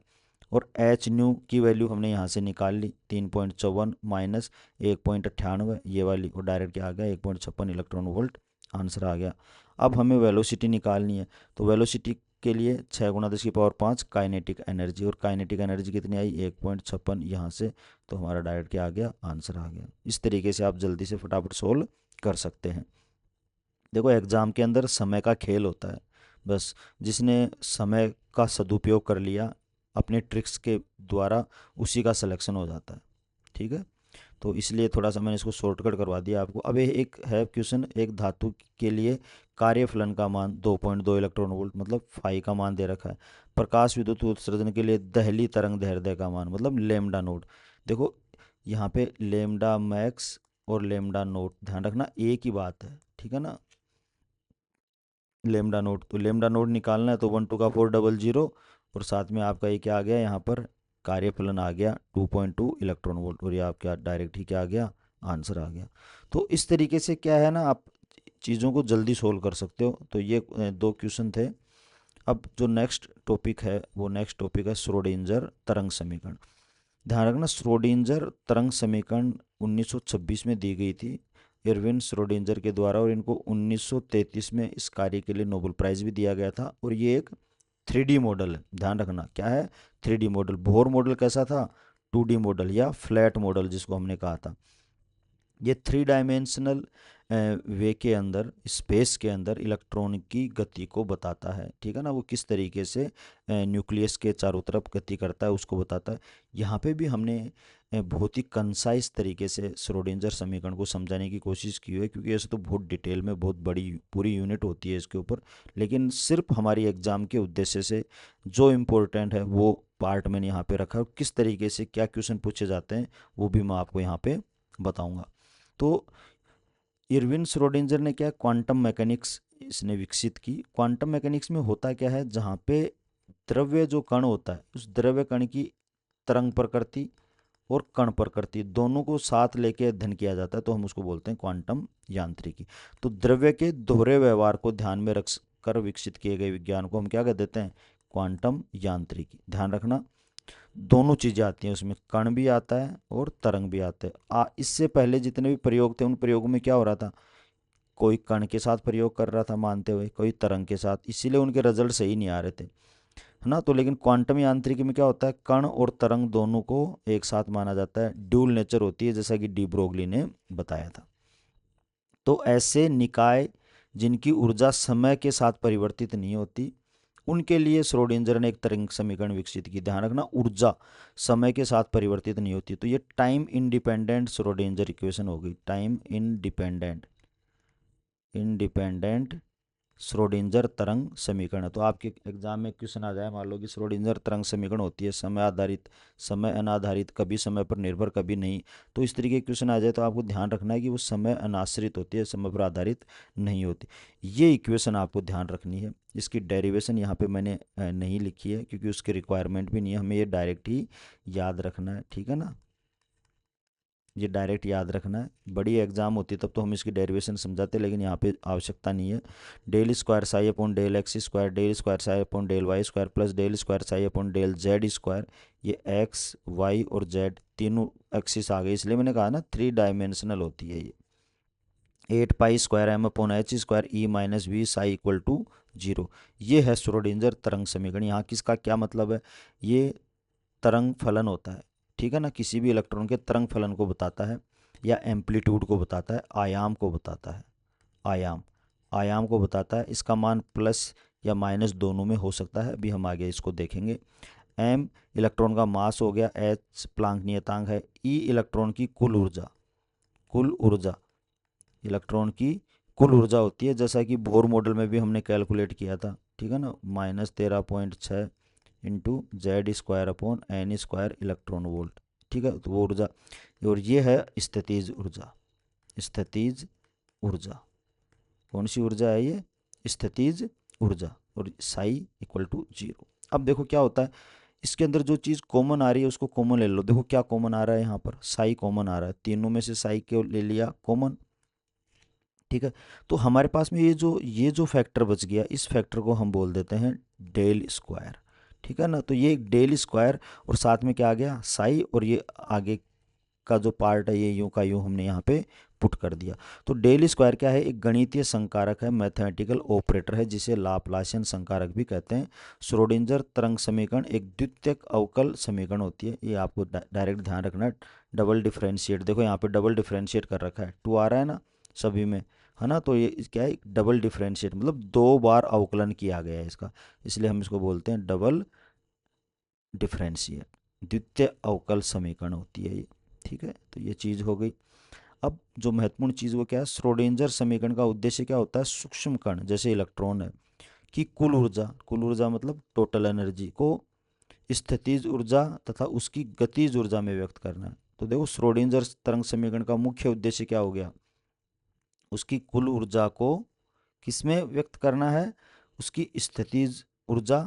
और एच न्यू की वैल्यू हमने यहाँ से निकाल ली 3.54 माइनस 1.98 ये वाली, और डायरेक्ट क्या आ गया 1.56 इलेक्ट्रॉन वोल्ट, आंसर आ गया। अब हमें वेलोसिटी निकालनी है, तो वेलोसिटी के लिए 6 × 10⁵ काइनेटिक एनर्जी, और काइनेटिक एनर्जी कितनी आई 1.56 यहाँ से, तो हमारा डायरेक्ट क्या आ गया, आंसर आ गया। इस तरीके से आप जल्दी से फटाफट सोल्व कर सकते हैं। देखो एग्ज़ाम के अंदर समय का खेल होता है, बस जिसने समय का सदुपयोग कर लिया अपने ट्रिक्स के द्वारा उसी का सिलेक्शन हो जाता है, ठीक है। तो इसलिए थोड़ा सा मैंने इसको शॉर्टकट करवा दिया आपको। अब एक है क्वेश्चन, एक धातु के लिए कार्यफलन का मान 2.2 इलेक्ट्रॉन वोल्ट, मतलब फाई का मान दे रखा है, प्रकाश विद्युत उत्सर्जन के लिए दहली तरंग दैर्ध्य का मान मतलब लेमडा नोट। देखो यहाँ पे लेमडा मैक्स और लेमडा नोट ध्यान रखना एक ही बात है, ठीक है ना। लेमडा नोट, तो लेमडा नोट निकालना है तो 1 2 का 4 00, और साथ में आपका ये क्या आ गया यहाँ पर कार्यफलन आ गया 2.2 इलेक्ट्रॉन वोल्ट, और ये आपका डायरेक्ट ही क्या आ गया, आंसर आ गया। तो इस तरीके से क्या है ना, आप चीज़ों को जल्दी सोल्व कर सकते हो। तो ये 2 क्वेश्चन थे। अब जो नेक्स्ट टॉपिक है वो नेक्स्ट टॉपिक है श्रोडिंजर तरंग समीकरण। ध्यान रखना श्रोडिंजर तरंग समीकरण 1926 में दी गई थी इरविन श्रोडिंजर के द्वारा, और इनको 1933 में इस कार्य के लिए नोबेल प्राइज़ भी दिया गया था। और ये एक 3D मॉडल है, ध्यान रखना क्या है, 3D मॉडल। बोहर मॉडल कैसा था, 2D मॉडल या फ्लैट मॉडल जिसको हमने कहा था। ये 3 डायमेंशनल वे के अंदर, स्पेस के अंदर इलेक्ट्रॉन की गति को बताता है, ठीक है ना, वो किस तरीके से न्यूक्लियस के चारों तरफ गति करता है उसको बताता है। यहाँ पे भी हमने बहुत ही कंसाइज तरीके से श्रोडिंजर समीकरण को समझाने की कोशिश की है, क्योंकि ऐसे तो बहुत डिटेल में बहुत बड़ी पूरी यूनिट होती है इसके ऊपर, लेकिन सिर्फ हमारी एग्ज़ाम के उद्देश्य से जो इम्पोर्टेंट है वो पार्ट मैंने यहाँ पे रखा है, किस तरीके से क्या क्वेश्चन पूछे जाते हैं वो भी मैं आपको यहाँ पे बताऊँगा। तो इरविन श्रोडिंजर ने क्या, क्वांटम मैकेनिक्स इसने विकसित की। क्वांटम मैकेनिक्स में होता क्या है, जहाँ पे द्रव्य जो कण होता है उस द्रव्य कण की तरंग प्रकृति और कण प्रकृति दोनों को साथ लेके अध्ययन किया जाता है, तो हम उसको बोलते हैं क्वांटम यांत्रिकी। तो द्रव्य के दोहरे व्यवहार को ध्यान में रख कर विकसित किए गए विज्ञान को हम क्या कह देते हैं, क्वांटम यांत्रिकी। ध्यान रखना दोनों चीज़ें आती हैं उसमें, कण भी आता है और तरंग भी आता है। इससे पहले जितने भी प्रयोग थे उन प्रयोगों में क्या हो रहा था, कोई कण के साथ प्रयोग कर रहा था मानते हुए, कोई तरंग के साथ, इसीलिए उनके रिजल्ट सही नहीं आ रहे थे, है ना। तो लेकिन क्वांटम यांत्रिकी में क्या होता है, कण और तरंग दोनों को एक साथ माना जाता है, ड्यूल नेचर होती है, जैसा कि डी ब्रोगली ने बताया था। तो ऐसे निकाय जिनकी ऊर्जा समय के साथ परिवर्तित नहीं होती उनके लिए श्रोडिंगर ने एक तरंग समीकरण विकसित की। ध्यान रखना, ऊर्जा समय के साथ परिवर्तित नहीं होती। तो ये टाइम इंडिपेंडेंट श्रोडिंगर इक्वेशन हो गई, टाइम इंडिपेंडेंट श्रोडिंगर तरंग समीकरण। तो आपके एग्जाम में क्वेश्चन आ जाए, मान लो कि श्रोडिंगर तरंग समीकरण होती है समय आधारित, समय अनाधारित, कभी समय पर निर्भर कभी नहीं। तो इस तरीके के क्वेश्चन आ जाए तो आपको ध्यान रखना है कि वो समय अनाश्रित होती है, समय पर आधारित नहीं होती। ये इक्वेशन आपको ध्यान रखनी है। इसकी डेरिवेशन यहाँ पे मैंने नहीं लिखी है क्योंकि उसकी रिक्वायरमेंट भी नहीं है, हमें ये डायरेक्ट ही याद रखना है, ठीक है ना। ये डायरेक्ट याद रखना है। बड़ी एग्जाम होती तब तो हम इसकी डेरिवेशन समझाते, लेकिन यहाँ पे आवश्यकता नहीं है। Del square psi upon del x square, del square psi upon del y square plus del square psi upon del z square. ये एक्स वाई और जेड तीनों एक्सिस आ गए, इसलिए मैंने कहा ना 3 डायमेंशनल होती है ये। 8 pi square m upon h square e minus v psi equal to 0। ये है श्रोडिंगर तरंग समीकरण। यहाँ किसका क्या मतलब है, ये तरंग फलन होता है, ठीक है ना। किसी भी इलेक्ट्रॉन के तरंग फलन को बताता है या एम्पलीट्यूड को बताता है, आयाम को बताता है, आयाम को बताता है। इसका मान प्लस या माइनस दोनों में हो सकता है, अभी हम आगे इसको देखेंगे। एम इलेक्ट्रॉन का मास हो गया, एच प्लांक नियतांक है, ई इलेक्ट्रॉन की कुल ऊर्जा इलेक्ट्रॉन की कुल ऊर्जा होती है, जैसा कि बोर मॉडल में भी हमने कैलकुलेट किया था, ठीक है ना। -13.6 into z square upon n square electron volt, ठीक है। तो वो ऊर्जा, और ये है स्थितिज ऊर्जा। कौन सी ऊर्जा है ये, स्थितिज ऊर्जा, और साई इक्वल टू 0। अब देखो क्या होता है, इसके अंदर जो चीज़ कॉमन आ रही है उसको कॉमन ले लो। देखो क्या कॉमन आ रहा है, यहाँ पर साई कॉमन आ रहा है, तीनों में से साई को ले लिया कॉमन, ठीक है। तो हमारे पास में ये जो फैक्टर बच गया, इस फैक्टर को हम बोल देते हैं डेल स्क्वायर, ठीक है ना। तो ये डेल स्क्वायर और साथ में क्या आ गया, साई, और ये आगे का जो पार्ट है ये यूं का यूं हमने यहाँ पे पुट कर दिया। तो डेल स्क्वायर क्या है, एक गणितीय संकारक है, मैथमेटिकल ऑपरेटर है, जिसे लाप्लासियन संकारक भी कहते हैं। श्रोडिंगर तरंग समीकरण एक द्वितीयक अवकल समीकरण होती है, ये आपको डायरेक्ट ध्यान रखना है। डबल डिफरेंशिएट, देखो यहाँ पे डबल डिफरेंशिएट कर रखा है, 2 आ रहा है ना सभी में, है ना। तो ये क्या है, डबल डिफरेंशिएट मतलब 2 बार अवकलन किया गया है इसका, इसलिए हम इसको बोलते हैं डबल डिफरेंशिएट, द्वितीय अवकल समीकरण होती है ये, ठीक है। तो ये चीज़ हो गई। अब जो महत्वपूर्ण चीज़ वो क्या है, श्रोडिंगर समीकरण का उद्देश्य क्या होता है, सूक्ष्म कण जैसे इलेक्ट्रॉन है कि कुल ऊर्जा मतलब टोटल एनर्जी को स्थितिज ऊर्जा तथा उसकी गतिज ऊर्जा में व्यक्त करना है। तो देखो श्रोडिंगर तरंग समीकरण का मुख्य उद्देश्य क्या हो गया, उसकी कुल ऊर्जा को किसमें व्यक्त करना है, उसकी स्थितिज ऊर्जा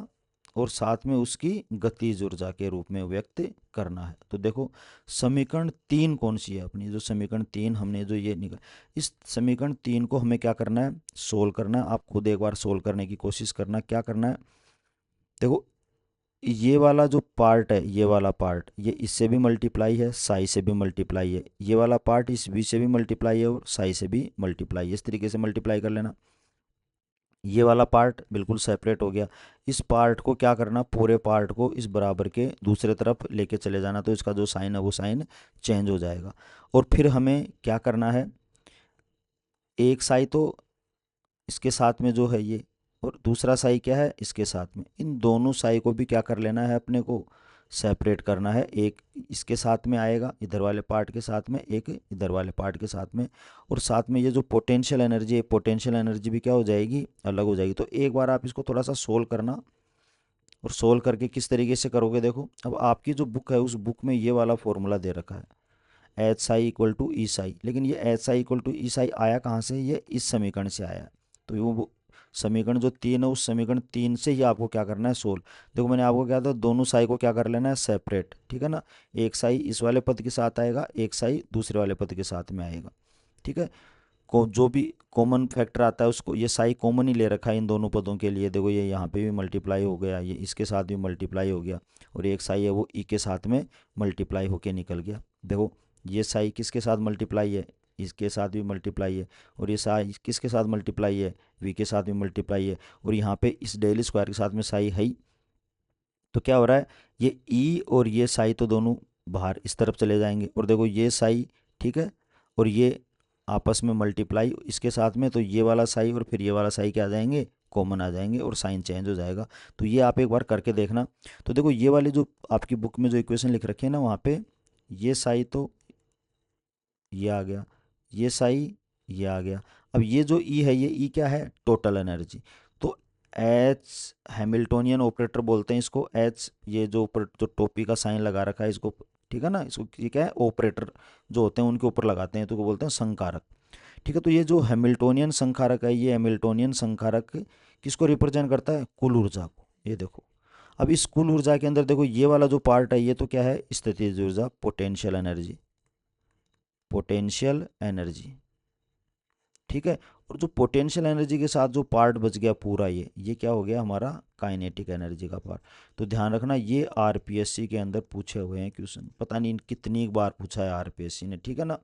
और साथ में उसकी गतिज ऊर्जा के रूप में व्यक्त करना है। तो देखो समीकरण 3 कौन सी है अपनी, जो समीकरण 3 हमने जो ये निकाल, इस समीकरण 3 को हमें क्या करना है, सोल्व करना है। आप खुद एक बार सोल्व करने की कोशिश करना, क्या करना है, देखो ये वाला जो पार्ट है, ये वाला पार्ट ये इससे भी मल्टीप्लाई है, साई से भी मल्टीप्लाई है, ये वाला पार्ट इस बी से भी मल्टीप्लाई है और साई से भी मल्टीप्लाई है। इस तरीके से मल्टीप्लाई कर लेना। ये वाला पार्ट बिल्कुल सेपरेट हो गया। इस पार्ट को क्या करना, पूरे पार्ट को इस बराबर के दूसरे तरफ लेके चले जाना, तो इसका जो साइन है वो साइन चेंज हो जाएगा। और फिर हमें क्या करना है, एक साई तो इसके साथ में जो है ये, और दूसरा साई क्या है इसके साथ में, इन दोनों साई को भी क्या कर लेना है, अपने को सेपरेट करना है। एक इसके साथ में आएगा इधर वाले पार्ट के साथ में, एक इधर वाले पार्ट के साथ में, और साथ में ये जो पोटेंशियल एनर्जी है, पोटेंशियल एनर्जी भी क्या हो जाएगी, अलग हो जाएगी। तो एक बार आप इसको थोड़ा सा सोल्व करना, और सोल्व करके किस तरीके से करोगे, देखो अब आपकी जो बुक है उस बुक में ये वाला फॉर्मूला दे रखा है, एच साई इक्वल टू ई साई, लेकिन ये एच साई इक्वल टू ई साई आया कहाँ से, ये इस समीकरण से आया है। तो वो समीकरण जो 3 है, उस समीकरण 3 से ही आपको क्या करना है, सोल्व। देखो मैंने आपको क्या था, दोनों साई को क्या कर लेना है, सेपरेट, ठीक है ना। एक साई इस वाले पद के साथ आएगा, एक साई दूसरे वाले पद के साथ में आएगा, ठीक है। को जो भी कॉमन फैक्टर आता है उसको, ये साई कॉमन ही ले रखा है इन दोनों पदों के लिए। देखो ये यहाँ पे भी मल्टीप्लाई हो गया, ये इसके साथ भी मल्टीप्लाई हो गया, और एक साई है वो ई के साथ में मल्टीप्लाई होके निकल गया। देखो ये साई किसके साथ मल्टीप्लाई है, इसके साथ भी मल्टीप्लाई है, और ये साई किसके साथ मल्टीप्लाई है, वी के साथ भी मल्टीप्लाई है, और यहाँ पे इस डेल स्क्वायर के साथ में साई है ही। तो क्या हो रहा है, ये ई और ये साई तो दोनों बाहर इस तरफ चले जाएंगे, और देखो ये साई, ठीक है, और ये आपस में मल्टीप्लाई इसके साथ में, तो ये वाला साई और फिर ये वाला साई क्या आ जाएंगे, कॉमन आ जाएंगे और साइन चेंज हो जाएगा। तो ये आप एक बार करके देखना। तो देखो ये वाली जो आपकी बुक में जो इक्वेशन लिख रखी है ना, वहाँ पे ये साई तो ये आ गया, ये साई ये आ गया। अब ये जो ई है, ये ई क्या है, टोटल एनर्जी। तो एच, हैमिल्टोनियन ऑपरेटर बोलते हैं इसको, एच ये जो ऊपर जो टोपी का साइन लगा रखा है इसको, ठीक है ना, इसको ये क्या है, ऑपरेटर जो होते हैं उनके ऊपर लगाते हैं तो वो बोलते हैं संकारक। ठीक है, तो ये जो हैमिल्टोनियन संखारक है, ये हैमिल्टोनियन संखारक किसको रिप्रेजेंट करता है, कुल ऊर्जा को। ये देखो, अब इस कुल ऊर्जा के अंदर देखो ये वाला जो पार्ट है ये तो क्या है, स्थितिज ऊर्जा, पोटेंशियल एनर्जी, पोटेंशियल एनर्जी। ठीक है, और जो पोटेंशियल एनर्जी के साथ जो पार्ट बच गया पूरा, ये क्या हो गया हमारा, काइनेटिक एनर्जी का पार्ट। तो ध्यान रखना ये आरपीएससी के अंदर पूछे हुए हैं क्वेश्चन, पता नहीं कितनी बार पूछा है आरपीएससी ने, ठीक है ना।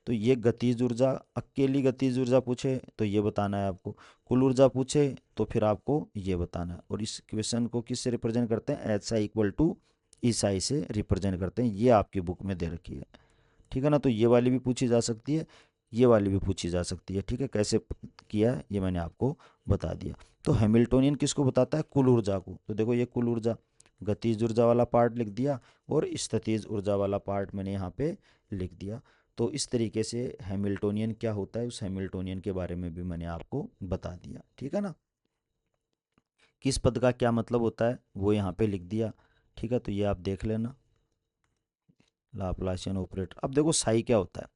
तो ये गतिज ऊर्जा, अकेली गतिज ऊर्जा पूछे तो ये बताना है आपको, कुल ऊर्जा पूछे तो फिर आपको ये बताना है। और इस क्वेश्चन को किससे रिप्रेजेंट करते हैं, एच आई इक्वल टू ई साई से रिप्रेजेंट करते हैं, ये आपकी बुक में दे रखी है। ठीक है ना, तो ये वाली भी पूछी जा सकती है, ये वाली भी पूछी जा सकती है। ठीक है, कैसे किया है ये मैंने आपको बता दिया। तो हैमिल्टोनियन किसको बताता है, कुल ऊर्जा को। तो देखो ये कुल ऊर्जा, गतिज ऊर्जा वाला पार्ट लिख दिया और स्थितिज ऊर्जा वाला पार्ट मैंने यहाँ पे लिख दिया। तो इस तरीके से हैमिल्टोनियन क्या होता है, उस हैमिल्टोनियन के बारे में भी मैंने आपको बता दिया। ठीक है ना, किस पद का क्या मतलब होता है वो यहाँ पे लिख दिया। ठीक है, तो ये आप देख लेना, लाप्लासियन ऑपरेटर। अब देखो साई क्या होता है,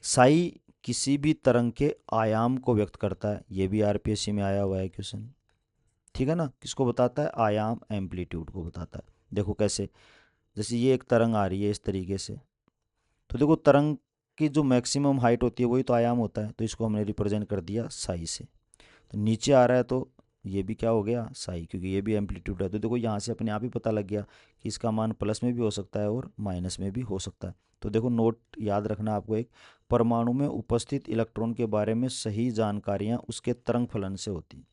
साई किसी भी तरंग के आयाम को व्यक्त करता है, ये भी आरपीएससी में आया हुआ है क्वेश्चन। ठीक है ना, किसको बताता है, आयाम, एम्पलीट्यूड को बताता है। देखो कैसे, जैसे ये एक तरंग आ रही है इस तरीके से, तो देखो तरंग की जो मैक्सिमम हाइट होती है वही तो आयाम होता है, तो इसको हमने रिप्रेजेंट कर दिया साई से। तो नीचे आ रहा है तो ये भी क्या हो गया, साई, क्योंकि ये भी एम्पलीट्यूड है। तो देखो यहाँ से अपने आप ही पता लग गया कि इसका मान प्लस में भी हो सकता है और माइनस में भी हो सकता है। तो देखो नोट याद रखना आपको, एक परमाणु में उपस्थित इलेक्ट्रॉन के बारे में सही जानकारियाँ उसके तरंग फलन से होती हैं।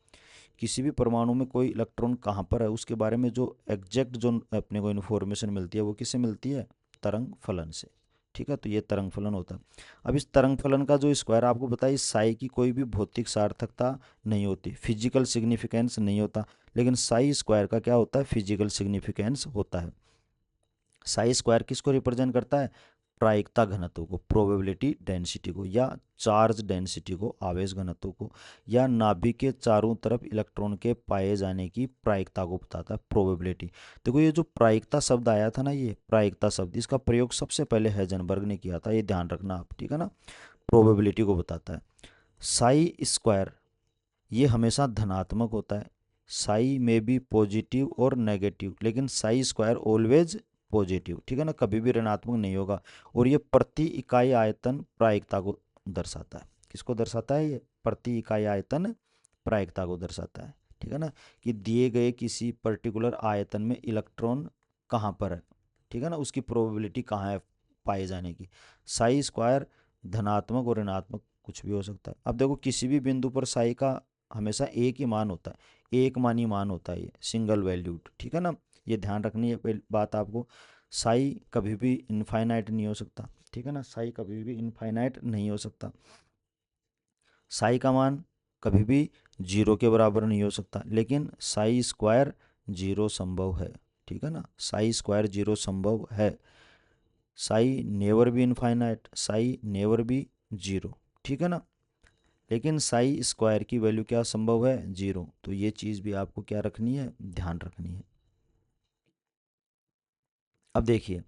किसी भी परमाणु में कोई इलेक्ट्रॉन कहाँ पर है उसके बारे में जो एग्जैक्ट जो अपने को इन्फॉर्मेशन मिलती है वो किससे मिलती है, तरंग फलन से। ठीक है, तो ये तरंग फलन होता है। अब इस तरंग फलन का जो स्क्वायर आपको बताइए, साई की कोई भी भौतिक सार्थकता नहीं होती, फिजिकल सिग्निफिकेंस नहीं होता, लेकिन साई स्क्वायर का क्या होता है, फिजिकल सिग्निफिकेंस होता है। साई स्क्वायर किसको रिप्रेजेंट करता है, प्रायिकता घनत्व को, प्रोबेबिलिटी डेंसिटी को, या चार्ज डेंसिटी को, आवेश घनत्व को, या नाभिक के चारों तरफ इलेक्ट्रॉन के पाए जाने की प्रायिकता को बताता है, प्रोबेबिलिटी। देखो ये जो प्रायिकता शब्द आया था ना, ये प्रायिकता शब्द, इसका प्रयोग सबसे पहले हेजनबर्ग ने किया था, ये ध्यान रखना आप। ठीक है ना, प्रोबेबिलिटी को बताता है। साई स्क्वायर ये हमेशा धनात्मक होता है, साई में भी पॉजिटिव और नेगेटिव, लेकिन साई स्क्वायर ऑलवेज पॉजिटिव। ठीक है ना, कभी भी ऋणात्मक नहीं होगा। और ये प्रति इकाई आयतन प्रायिकता को दर्शाता है। किसको दर्शाता है, ये प्रति इकाई आयतन प्रायिकता को दर्शाता है। ठीक है ना, कि दिए गए किसी पर्टिकुलर आयतन में इलेक्ट्रॉन कहाँ पर है, ठीक है ना, उसकी प्रोबेबिलिटी कहाँ है पाए जाने की। साई स्क्वायर धनात्मक और ऋणात्मक कुछ भी हो सकता है। अब देखो किसी भी बिंदु पर साई का हमेशा एक ही मान होता है, एक मानी मान होता है, ये सिंगल वैल्यूड। ठीक है ना, ये ध्यान रखनी है बात आपको, साई कभी भी इनफाइनाइट नहीं हो सकता। ठीक है ना, साई कभी भी इनफाइनाइट नहीं हो सकता, साई का मान कभी भी जीरो के बराबर नहीं हो सकता, लेकिन साई स्क्वायर जीरो संभव है। ठीक है ना, साई स्क्वायर जीरो संभव है, साई नेवर भी इनफाइनाइट, साई नेवर भी जीरो। ठीक है ना, लेकिन साई स्क्वायर की वैल्यू क्या संभव है, जीरो। तो ये चीज़ भी आपको क्या रखनी है, ध्यान रखनी है। अब देखिए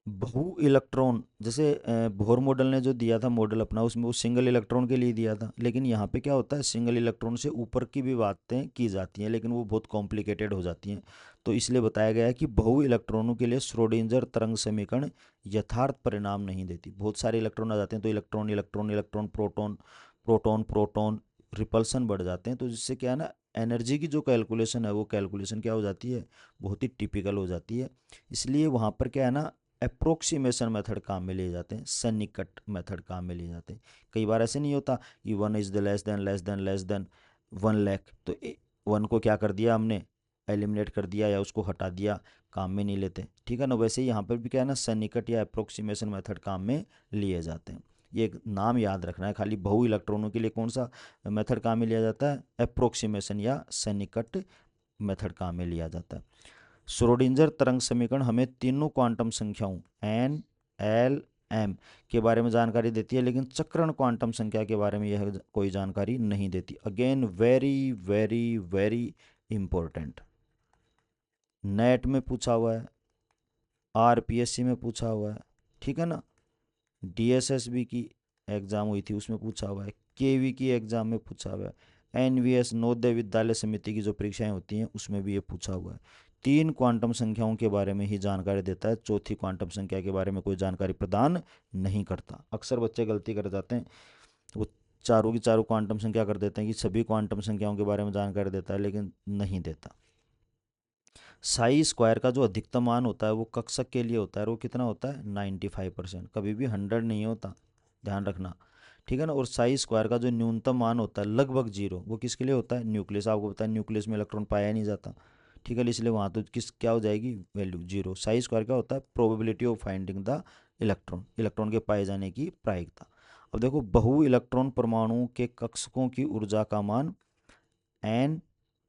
बहु इलेक्ट्रॉन, जैसे बोहर मॉडल ने जो दिया था मॉडल अपना, उसमें वो सिंगल इलेक्ट्रॉन के लिए दिया था, लेकिन यहाँ पे क्या होता है, सिंगल इलेक्ट्रॉन से ऊपर की भी बातें की जाती हैं, लेकिन वो बहुत कॉम्प्लिकेटेड हो जाती हैं। तो इसलिए बताया गया है कि बहु इलेक्ट्रॉनों के लिए श्रोडिंजर तरंग समीकरण यथार्थ परिणाम नहीं देती। बहुत सारे इलेक्ट्रॉन आ जाते हैं तो electron electron electron proton proton proton repulsion बढ़ जाते हैं, तो जिससे क्या है ना, एनर्जी की जो कैलकुलेशन है वो कैलकुलेशन क्या हो जाती है, बहुत ही टिपिकल हो जाती है। इसलिए वहाँ पर क्या है ना, अप्रोक्सीमेशन मेथड काम में लिए जाते हैं, सन्निकट मेथड काम में लिए जाते हैं। कई बार ऐसे नहीं होता कि one is the less than 1 lakh, तो वन को क्या कर दिया हमने, एलिमिनेट कर दिया या उसको हटा दिया, काम में नहीं लेते। ठीक है ना, वैसे ही यहाँ पर भी क्या है ना, सन्निकट या अप्रोक्सीमेशन मेथड काम में लिए जाते हैं। ये एक नाम याद रखना है खाली। बहु इलेक्ट्रॉनों के लिए कौन सा मेथड काम में लिया जाता है? अप्रोक्सीमेशन या सन्निकट मेथड काम में लिया जाता है। श्रोडिंजर तरंग समीकरण हमें तीनों क्वांटम संख्याओं एन, एल, एम के बारे में जानकारी देती है, लेकिन चक्रण क्वांटम संख्या के बारे में यह कोई जानकारी नहीं देती। Again very very very important, net में पूछा हुआ है, आरपीएससी में पूछा हुआ है, ठीक है ना, डीएसएसबी की एग्जाम हुई थी उसमें पूछा हुआ है, केवी की एग्जाम में पूछा हुआ है, एनवीएस नवोदय विद्यालय समिति की जो परीक्षाएं होती हैं उसमें भी ये पूछा हुआ है। तीन क्वांटम संख्याओं के बारे में ही जानकारी देता है, चौथी क्वांटम संख्या के बारे में कोई जानकारी प्रदान नहीं करता। अक्सर बच्चे गलती कर जाते हैं, वो चारों की चारों क्वांटम संख्या कर देते हैं कि सभी क्वांटम संख्याओं के बारे में जानकारी देता है, लेकिन नहीं देता। साई स्क्वायर का जो अधिकतम मान होता है वो कक्षक के लिए होता है, वो कितना होता है? 95%, कभी भी 100 नहीं होता, ध्यान रखना, ठीक है ना। और साई स्क्वायर का जो न्यूनतम मान होता है लगभग 0, वो किसके लिए होता है? न्यूक्लियस। आपको पता है न्यूक्लियस में इलेक्ट्रॉन पाया नहीं जाता, ठीक है, इसलिए वहाँ तो किस क्या हो जाएगी? वैल्यू 0। साई स्क्वायर क्या होता है? Probability of finding the electron, electron के पाए जाने की प्रायिकता। अब देखो, बहु इलेक्ट्रॉन परमाणु के कक्षकों की ऊर्जा का मान एन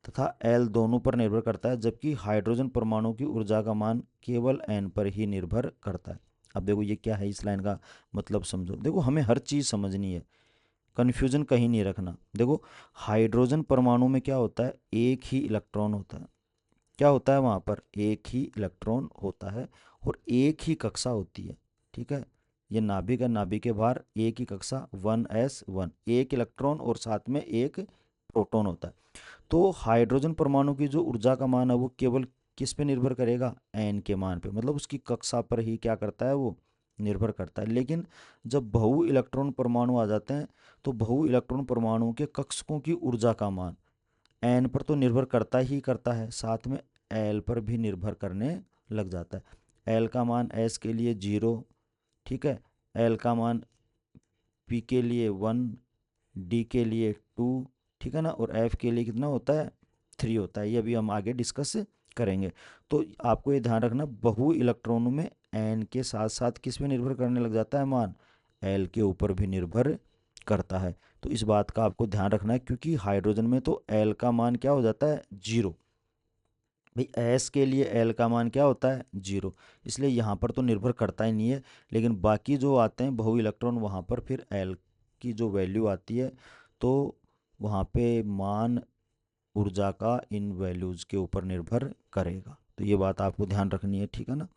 तथा एल दोनों पर निर्भर करता है, जबकि हाइड्रोजन परमाणु की ऊर्जा का मान केवल एन पर ही निर्भर करता है। अब देखो ये क्या है, इस लाइन का मतलब समझो। देखो हमें हर चीज़ समझनी है, कन्फ्यूजन कहीं नहीं रखना। देखो हाइड्रोजन परमाणु में क्या होता है? एक ही इलेक्ट्रॉन होता है। क्या होता है वहाँ पर? एक ही इलेक्ट्रॉन होता है और एक ही कक्षा होती है, ठीक है। ये नाभिक है, नाभिक के बाहर एक ही कक्षा 1s1, एक इलेक्ट्रॉन और साथ में एक प्रोटॉन होता है। तो हाइड्रोजन परमाणु की जो ऊर्जा का मान है वो केवल किस पे निर्भर करेगा? एन के मान पे, मतलब उसकी कक्षा पर ही क्या करता है? वो निर्भर करता है। लेकिन जब बहु इलेक्ट्रॉन परमाणु आ जाते हैं तो बहु इलेक्ट्रॉन परमाणु के कक्षकों की ऊर्जा का मान एन पर तो निर्भर करता ही करता है, साथ में एल पर भी निर्भर करने लग जाता है। एल का मान एस के लिए 0, ठीक है, एल का मान पी के लिए 1, डी के लिए 2, ठीक है ना, और एफ के लिए कितना होता है? 3 होता है। ये अभी हम आगे डिस्कस करेंगे। तो आपको ये ध्यान रखना, बहु इलेक्ट्रॉनों में एन के साथ साथ किस पे निर्भर करने लग जाता है मान? एल के ऊपर भी निर्भर करता है। तो इस बात का आपको ध्यान रखना है, क्योंकि हाइड्रोजन में तो एल का मान क्या हो जाता है? 0। भाई एस के लिए एल का मान क्या होता है? 0। इसलिए यहाँ पर तो निर्भर करता ही नहीं है। लेकिन बाकी जो आते हैं बहु इलेक्ट्रॉन, वहाँ पर फिर एल की जो वैल्यू आती है तो वहाँ पे मान ऊर्जा का इन वैल्यूज़ के ऊपर निर्भर करेगा। तो ये बात आपको ध्यान रखनी है, ठीक है ना।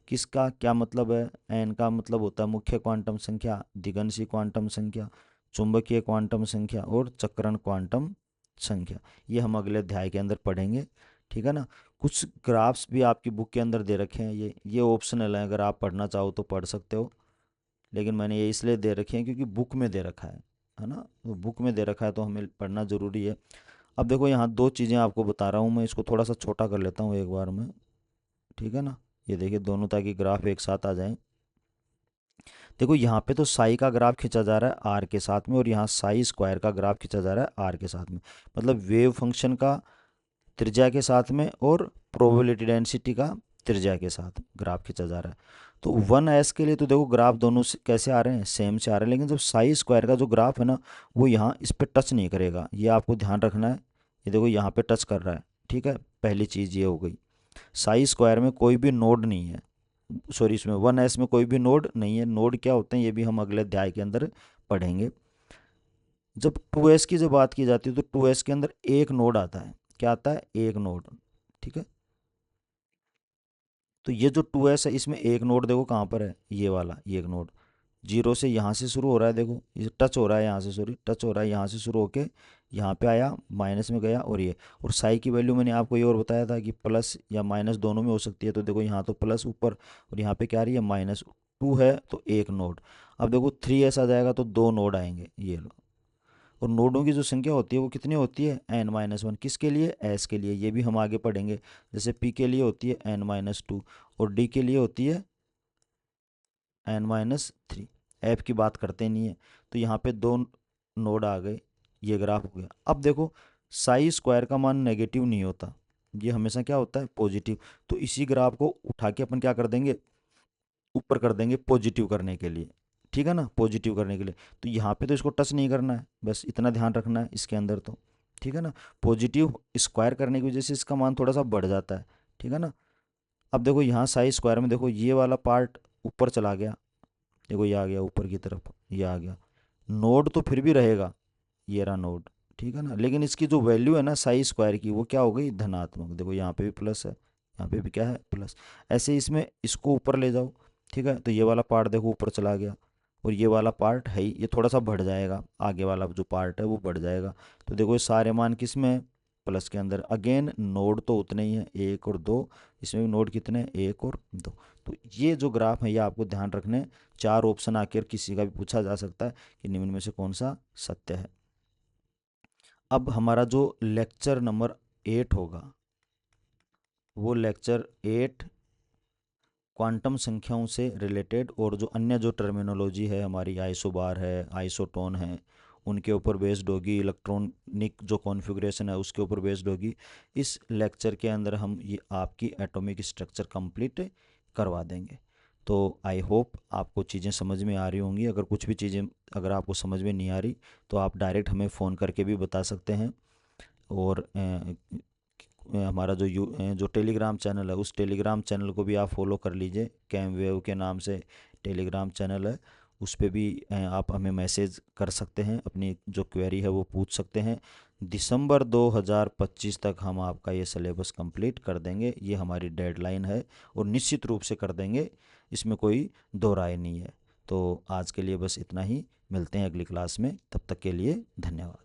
किसका क्या मतलब है? एन का मतलब होता है मुख्य क्वांटम संख्या, दिगंशी क्वांटम संख्या, चुंबकीय क्वांटम संख्या और चक्रण क्वांटम संख्या। ये हम अगले अध्याय के अंदर पढ़ेंगे, ठीक है ना। कुछ ग्राफ्स भी आपकी बुक के अंदर दे रखे हैं, ये ऑप्शनल है, अगर आप पढ़ना चाहो तो पढ़ सकते हो, लेकिन मैंने ये इसलिए दे रखे हैं क्योंकि बुक में दे रखा है ना, तो बुक में दे रखा है तो हमें पढ़ना ज़रूरी है। अब देखो यहाँ दो चीज़ें आपको बता रहा हूँ मैं, इसको थोड़ा सा छोटा कर लेता हूँ एक बार में, ठीक है ना। ये देखिए दोनों, ताकि ग्राफ एक साथ आ जाएं। देखो यहाँ पे तो साई का ग्राफ खींचा जा रहा है आर के साथ में, और यहाँ साई स्क्वायर का ग्राफ खींचा जा रहा है आर के साथ में, मतलब वेव फंक्शन का त्रिज्या के साथ में और प्रोबेबिलिटी डेंसिटी का त्रिज्या के साथ ग्राफ खींचा जा रहा है। तो 1s के लिए तो देखो ग्राफ दोनों से कैसे आ रहे हैं? सेम से आ रहे हैं। लेकिन जब साई स्क्वायर का जो ग्राफ है ना, वो यहाँ इस पर टच नहीं करेगा, ये आपको ध्यान रखना है। ये देखो यहाँ पे टच कर रहा है, ठीक है, पहली चीज़ ये हो गई। साई स्क्वायर में कोई भी नोड नहीं है, सॉरी इसमें 1s में कोई भी नोड नहीं है। नोड क्या होते हैं ये भी हम अगले अध्याय के अंदर पढ़ेंगे। जब 2s की जब बात की जाती है तो 2s के अंदर एक नोड आता है। क्या आता है? एक नोड, ठीक है। तो ये जो 2s है इसमें एक नोड देखो कहाँ पर है, ये वाला, ये एक नोड 0 से यहाँ से शुरू हो रहा है, देखो ये टच हो रहा है यहाँ से, सॉरी टच हो रहा है यहाँ से शुरू होके यहाँ पे आया, माइनस में गया, और ये, और साई की वैल्यू मैंने आपको ये और बताया था कि प्लस या माइनस दोनों में हो सकती है। तो देखो यहाँ तो प्लस ऊपर और यहाँ पे क्या आ रही है? -2 है, तो एक नोड। अब देखो 3s आ जाएगा तो दो नोड आएंगे, ये लो। और नोडों की जो संख्या होती है वो कितनी होती है? n-1। किसके लिए? s के लिए। ये भी हम आगे पढ़ेंगे। जैसे p के लिए होती है n-2 और d के लिए होती है n-3। f की बात करते नहीं है। तो यहाँ पे दो नोड आ गए, ये ग्राफ हो गया। अब देखो साई स्क्वायर का मान नेगेटिव नहीं होता, ये हमेशा क्या होता है? पॉजिटिव। तो इसी ग्राफ को उठा के अपन क्या कर देंगे? ऊपर कर देंगे पॉजिटिव करने के लिए, ठीक है ना, पॉजिटिव करने के लिए। तो यहाँ पे तो इसको टच नहीं करना है, बस इतना ध्यान रखना है इसके अंदर तो, ठीक है ना। पॉजिटिव स्क्वायर करने की वजह से इसका मान थोड़ा सा बढ़ जाता है, ठीक है ना। अब देखो यहाँ साई स्क्वायर में देखो ये वाला पार्ट ऊपर चला गया, देखो ये आ गया ऊपर की तरफ, ये आ गया। नोड तो फिर भी रहेगा, ये रहा नोड, ठीक है ना, लेकिन इसकी जो वैल्यू है ना साई स्क्वायर की वो क्या हो गई, धनात्मक। देखो यहाँ पे भी प्लस है, यहाँ पे भी क्या है, प्लस। ऐसे ही इसमें इसको ऊपर ले जाओ, ठीक है, तो ये वाला पार्ट देखो ऊपर चला गया, और ये वाला पार्ट है ही, ये थोड़ा सा बढ़ जाएगा, आगे वाला जो पार्ट है वो बढ़ जाएगा। तो देखो ये सारे मान किस में है, प्लस के अंदर। अगेन नोड तो उतने ही हैं, एक और दो, इसमें भी नोड कितने हैं, एक और दो। तो ये जो ग्राफ है ये आपको ध्यान रखने हैं। चार ऑप्शन आकर किसी का भी पूछा जा सकता है कि निम्न में से कौन सा सत्य है। अब हमारा जो लेक्चर नंबर 8 होगा, वो लेक्चर 8 क्वांटम संख्याओं से रिलेटेड और जो अन्य जो टर्मिनोलॉजी है हमारी, आइसोबार है, आइसोटोन है, उनके ऊपर बेस्ड होगी। इलेक्ट्रॉनिक जो कॉन्फ़िगरेशन है उसके ऊपर बेस्ड होगी। इस लेक्चर के अंदर हम ये आपकी एटॉमिक स्ट्रक्चर कंप्लीट करवा देंगे। तो आई होप आपको चीज़ें समझ में आ रही होंगी। अगर कुछ भी चीज़ें अगर आपको समझ में नहीं आ रही तो आप डायरेक्ट हमें फ़ोन करके भी बता सकते हैं। और हमारा जो टेलीग्राम चैनल है उस टेलीग्राम चैनल को भी आप फॉलो कर लीजिए, कैमवेव के नाम से टेलीग्राम चैनल है। उस पे भी आप हमें मैसेज कर सकते हैं, अपनी जो क्वेरी है वो पूछ सकते हैं। दिसंबर 2025 तक हम आपका ये सिलेबस कंप्लीट कर देंगे, ये हमारी डेडलाइन है, और निश्चित रूप से कर देंगे, इसमें कोई दो राय नहीं है। तो आज के लिए बस इतना ही, मिलते हैं अगली क्लास में, तब तक के लिए धन्यवाद।